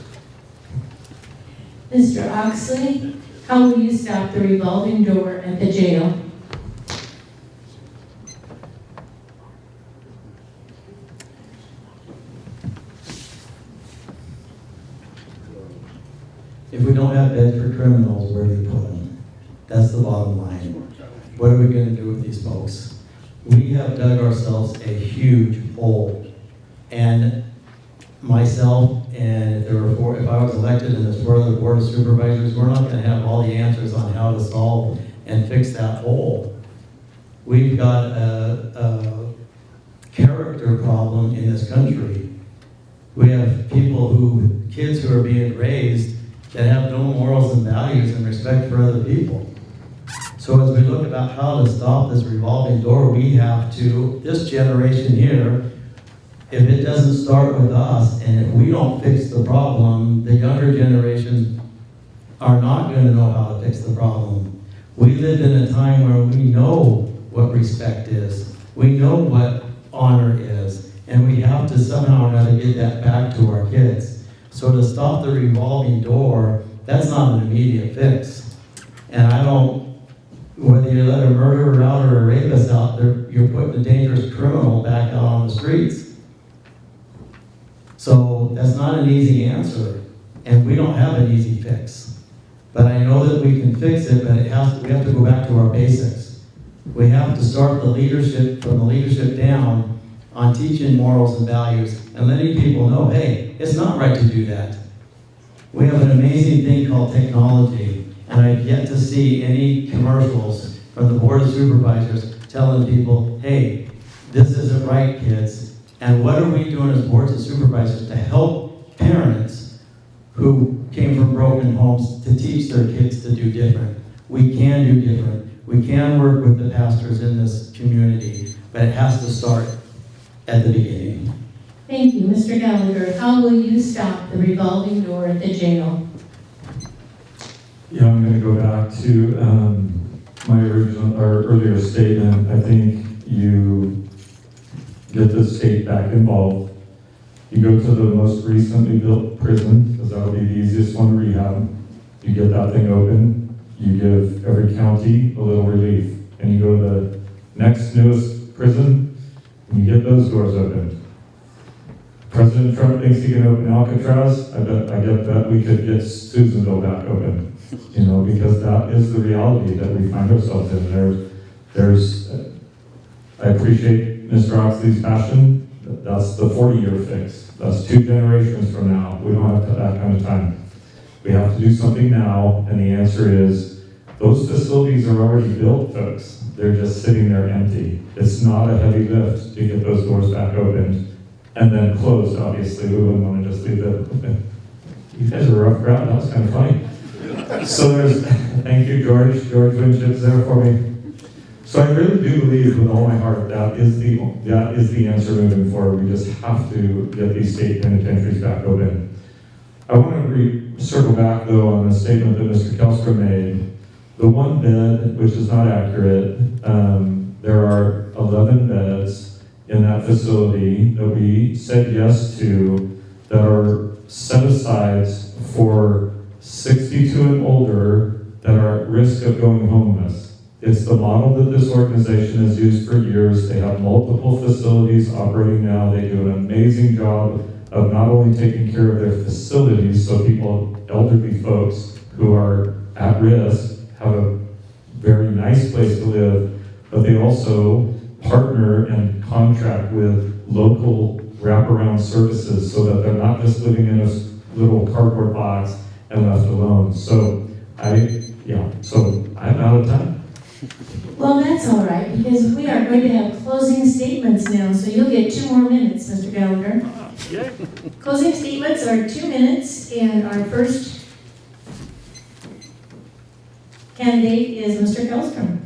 Mr. Oxley, how will you stop the revolving door at the jail? If we don't have beds for criminals, where do we put them? That's the bottom line. What are we going to do with these folks? We have dug ourselves a huge hole. And myself, and if I was elected and as part of the Board of Supervisors, we're not going to have all the answers on how to solve and fix that hole. We've got a character problem in this country. We have kids who are being raised that have no morals and values and respect for other people. So as we look about how to stop this revolving door, we have to, this generation here, if it doesn't start with us, and if we don't fix the problem, the younger generations are not going to know how to fix the problem. We live in a time where we know what respect is. We know what honor is. And we have to somehow or another get that back to our kids. So to stop the revolving door, that's not an immediate fix. And whether you let a murderer out or a rapist out, you're putting a dangerous criminal back out on the streets. So that's not an easy answer, and we don't have an easy fix. But I know that we can fix it, but we have to go back to our basics. We have to start from the leadership down on teaching morals and values and letting people know, hey, it's not right to do that. We have an amazing thing called technology, and I've yet to see any commercials from the Board of Supervisors telling people, hey, this isn't right, kids. And what are we doing as boards of supervisors to help parents who came from broken homes to teach their kids to do different? We can do different. We can work with the pastors in this community, but it has to start at the beginning. Thank you. Mr. Gallagher, how will you stop the revolving door at the jail? Yeah, I'm going to go back to my earlier statement. I think get the state back involved. You go to the most recently built prison, because that'll be the easiest one to rehab. You get that thing open, you give every county a little relief. And you go to the next newest prison, and you get those doors opened. President Trump thinks he can open Alcatraz. I bet we could get Susanville back open. You know, because that is the reality that we find ourselves in. I appreciate Mr. Oxley's passion. That's the 40-year fix. That's 2 generations from now. We don't have that kind of time. We have to do something now, and the answer is, those facilities are already built, folks. They're just sitting there empty. It's not a heavy lift to get those doors back opened and then closed, obviously. We wouldn't want to just leave it open. You guys are a rough crowd. That was kind of funny. So thank you, George. George Winship's there for me. So I really do believe with all my heart that is the answer moving forward. We just have to get these state penitentiaries back open. I want to circle back though on the statement that Mr. Kelstra made. The 1 bed, which is not accurate, there are 11 beds in that facility that we said yes to that are set aside for 62 and older that are at risk of going homeless. It's the model that this organization has used for years. They have multiple facilities operating now. They do an amazing job of not only taking care of their facilities, so people, elderly folks who are at risk, have a very nice place to live, but they also partner and contract with local wraparound services so that they're not just living in a little cardboard box and left alone. So I'm out of time. Well, that's all right, because we are going to have closing statements now, so you'll get 2 more minutes, Mr. Gallagher. Closing statements are 2 minutes, and our first candidate is Mr. Kelstra.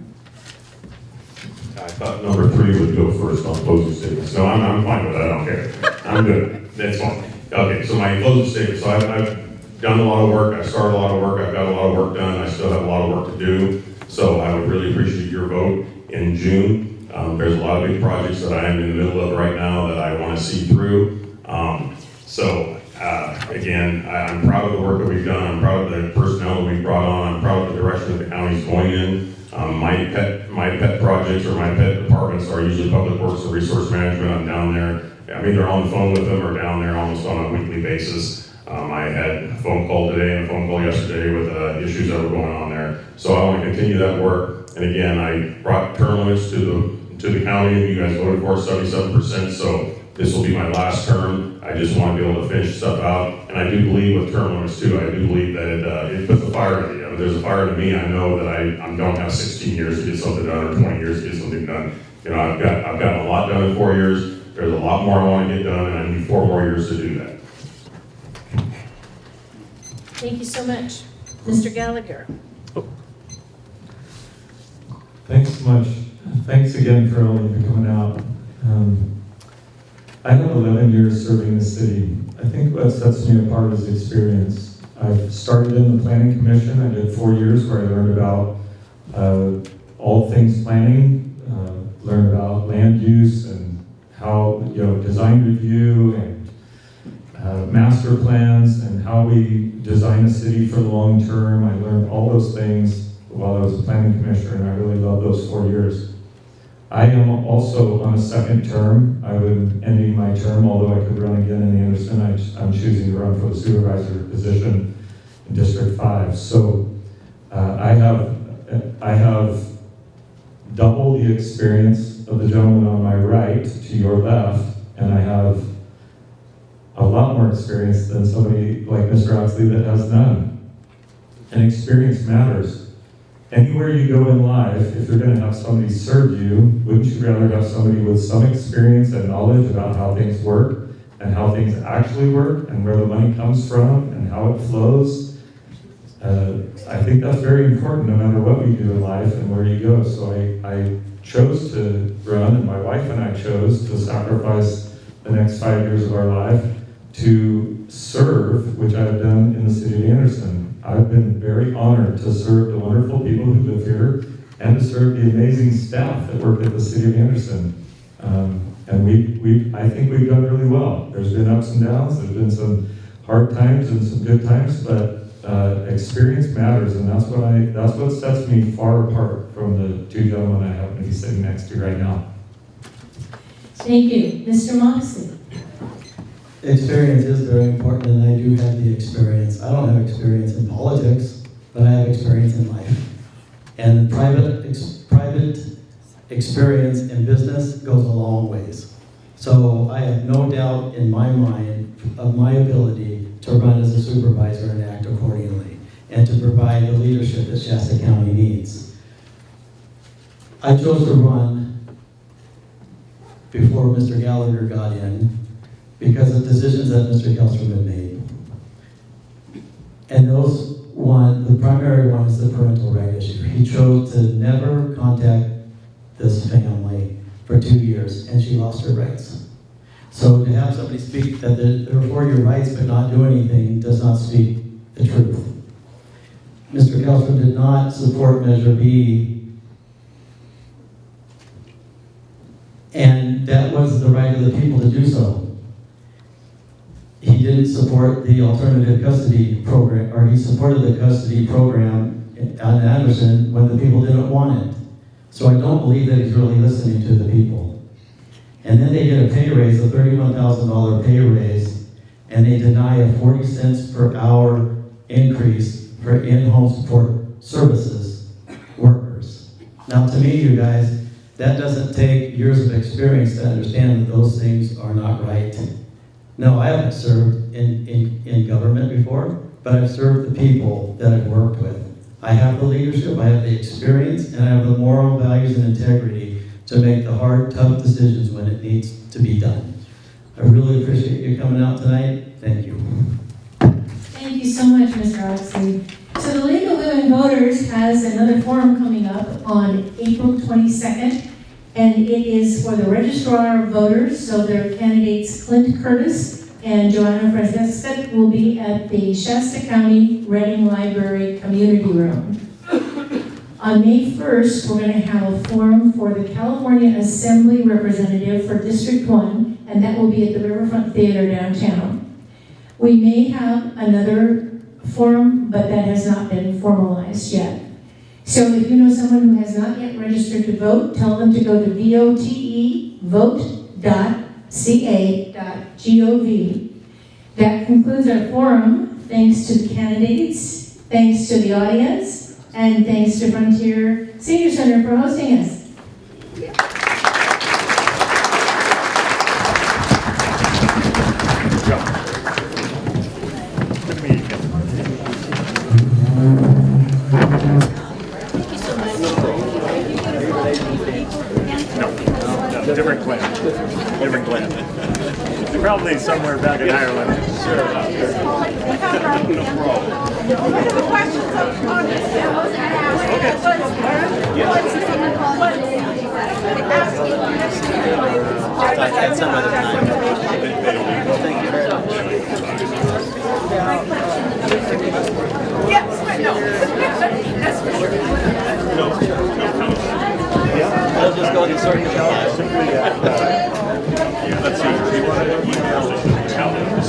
I thought number 3 would go first on closing statements. No, I'm fine with that, I don't care. I'm good, that's fine. Okay, so my closing statement, so I've done a lot of work, I've started a lot of work, I've got a lot of work done, I still have a lot of work to do. So I would really appreciate your vote in June. There's a lot of big projects that I am in the middle of right now that I want to see through. Again, I'm proud of the work that we've done. I'm proud of the personnel that we've brought on. I'm proud of the direction that the county's going in. My pet projects or my pet departments are usually public works or resource management. I'm down there. I'm either on the phone with them or down there almost on a weekly basis. I had a phone call today and a phone call yesterday with issues that were going on there. So I want to continue that work. And again, I brought term limits to the county, and you guys voted for 77%. So this will be my last term. I just want to be able to finish stuff out. And I do believe with term limits too, I do believe that it puts a fire in you. If there's a fire in me, I know that I don't have 16 years to get something done or 20 years to get something done. You know, I've gotten a lot done in 4 years. There's a lot more I want to get done, and I need 4 more years to do that. Thank you so much. Mr. Gallagher. Thanks so much. Thanks again for all of you coming out. I have 11 years serving the city. I think what sets me apart is experience. I started in the planning commission. I did 4 years where I learned about all things planning, learned about land use and how, design review and master plans and how we design a city for the long term. I learned all those things while I was a planning commissioner, and I really loved those 4 years. I am also on a second term. I would ending my term, although I could run again in the Anderson. I'm choosing to run for the supervisor position in District 5. So I have double the experience of the gentleman on my right to your left, and I have a lot more experience than somebody like Mr. Oxley that has none. And experience matters. Anywhere you go in life, if you're going to have somebody serve you, wouldn't you rather have somebody with some experience and knowledge about how things work and how things actually work and where the money comes from and how it flows? I think that's very important no matter what we do in life and where you go. So I chose to run, and my wife and I chose to sacrifice the next 5 years of our life to serve, which I've done in the city of Anderson. I've been very honored to serve the wonderful people who live here and to serve the amazing staff that work at the city of Anderson. And I think we've done really well. There's been ups and downs, there's been some hard times and some good times, but experience matters, and that's what sets me far apart from the two gentlemen I happen to be sitting next to right now. Thank you. Mr. Moxley? Experience is very important, and I do have the experience. I don't have experience in politics, but I have experience in life. And private experience in business goes a long ways. So I have no doubt in my mind of my ability to run as a supervisor and act accordingly, and to provide the leadership that Shasta County needs. I chose to run before Mr. Gallagher got in because of decisions that Mr. Kelstrom had made. And the primary one is the parental right issue. He chose to never contact this family for 2 years, and she lost her rights. So to have somebody speak that they're for your rights but not do anything does not speak the truth. Mr. Kelstrom did not support Measure B, and that was the right of the people to do so. He didn't support the alternative custody program, or he supported the custody program on Anderson when the people didn't want it. So I don't believe that he's really listening to the people. And then they get a pay raise, a $31,000 pay raise, and they deny a 40 cents per hour increase for in-home support services workers. Now to me, you guys, that doesn't take years of experience to understand that those things are not right. No, I haven't served in government before, but I've served the people that I've worked with. I have the leadership, I have the experience, and I have the moral values and integrity to make the hard, tough decisions when it needs to be done. I really appreciate you coming out tonight. Thank you. Thank you so much, Mr. Oxley. So the League of Women Voters has another forum coming up on April 22nd, and it is for the Registrar of Voters. So their candidates Clint Curtis and Joanna Francesca will be at the Shasta County Reading Library Community Room. On May 1st, we're going to have a forum for the California Assembly representative for District 1, and that will be at the Riverfront Theater downtown. We may have another forum, but that has not been formalized yet. So if you know someone who has not yet registered to vote, tell them to go to vote.ca.gov. That concludes our forum. Thanks to the candidates, thanks to the audience, and thanks to Frontier Senior Center for hosting us. No, different clan. Different clan. Probably somewhere back in Ireland. Sure. No problem. The questions on this bill was At some other time. Thank you very much. yes, but no. That's for sure. I'll just go to certain jobs. Let's see. Do you want to email the challenge?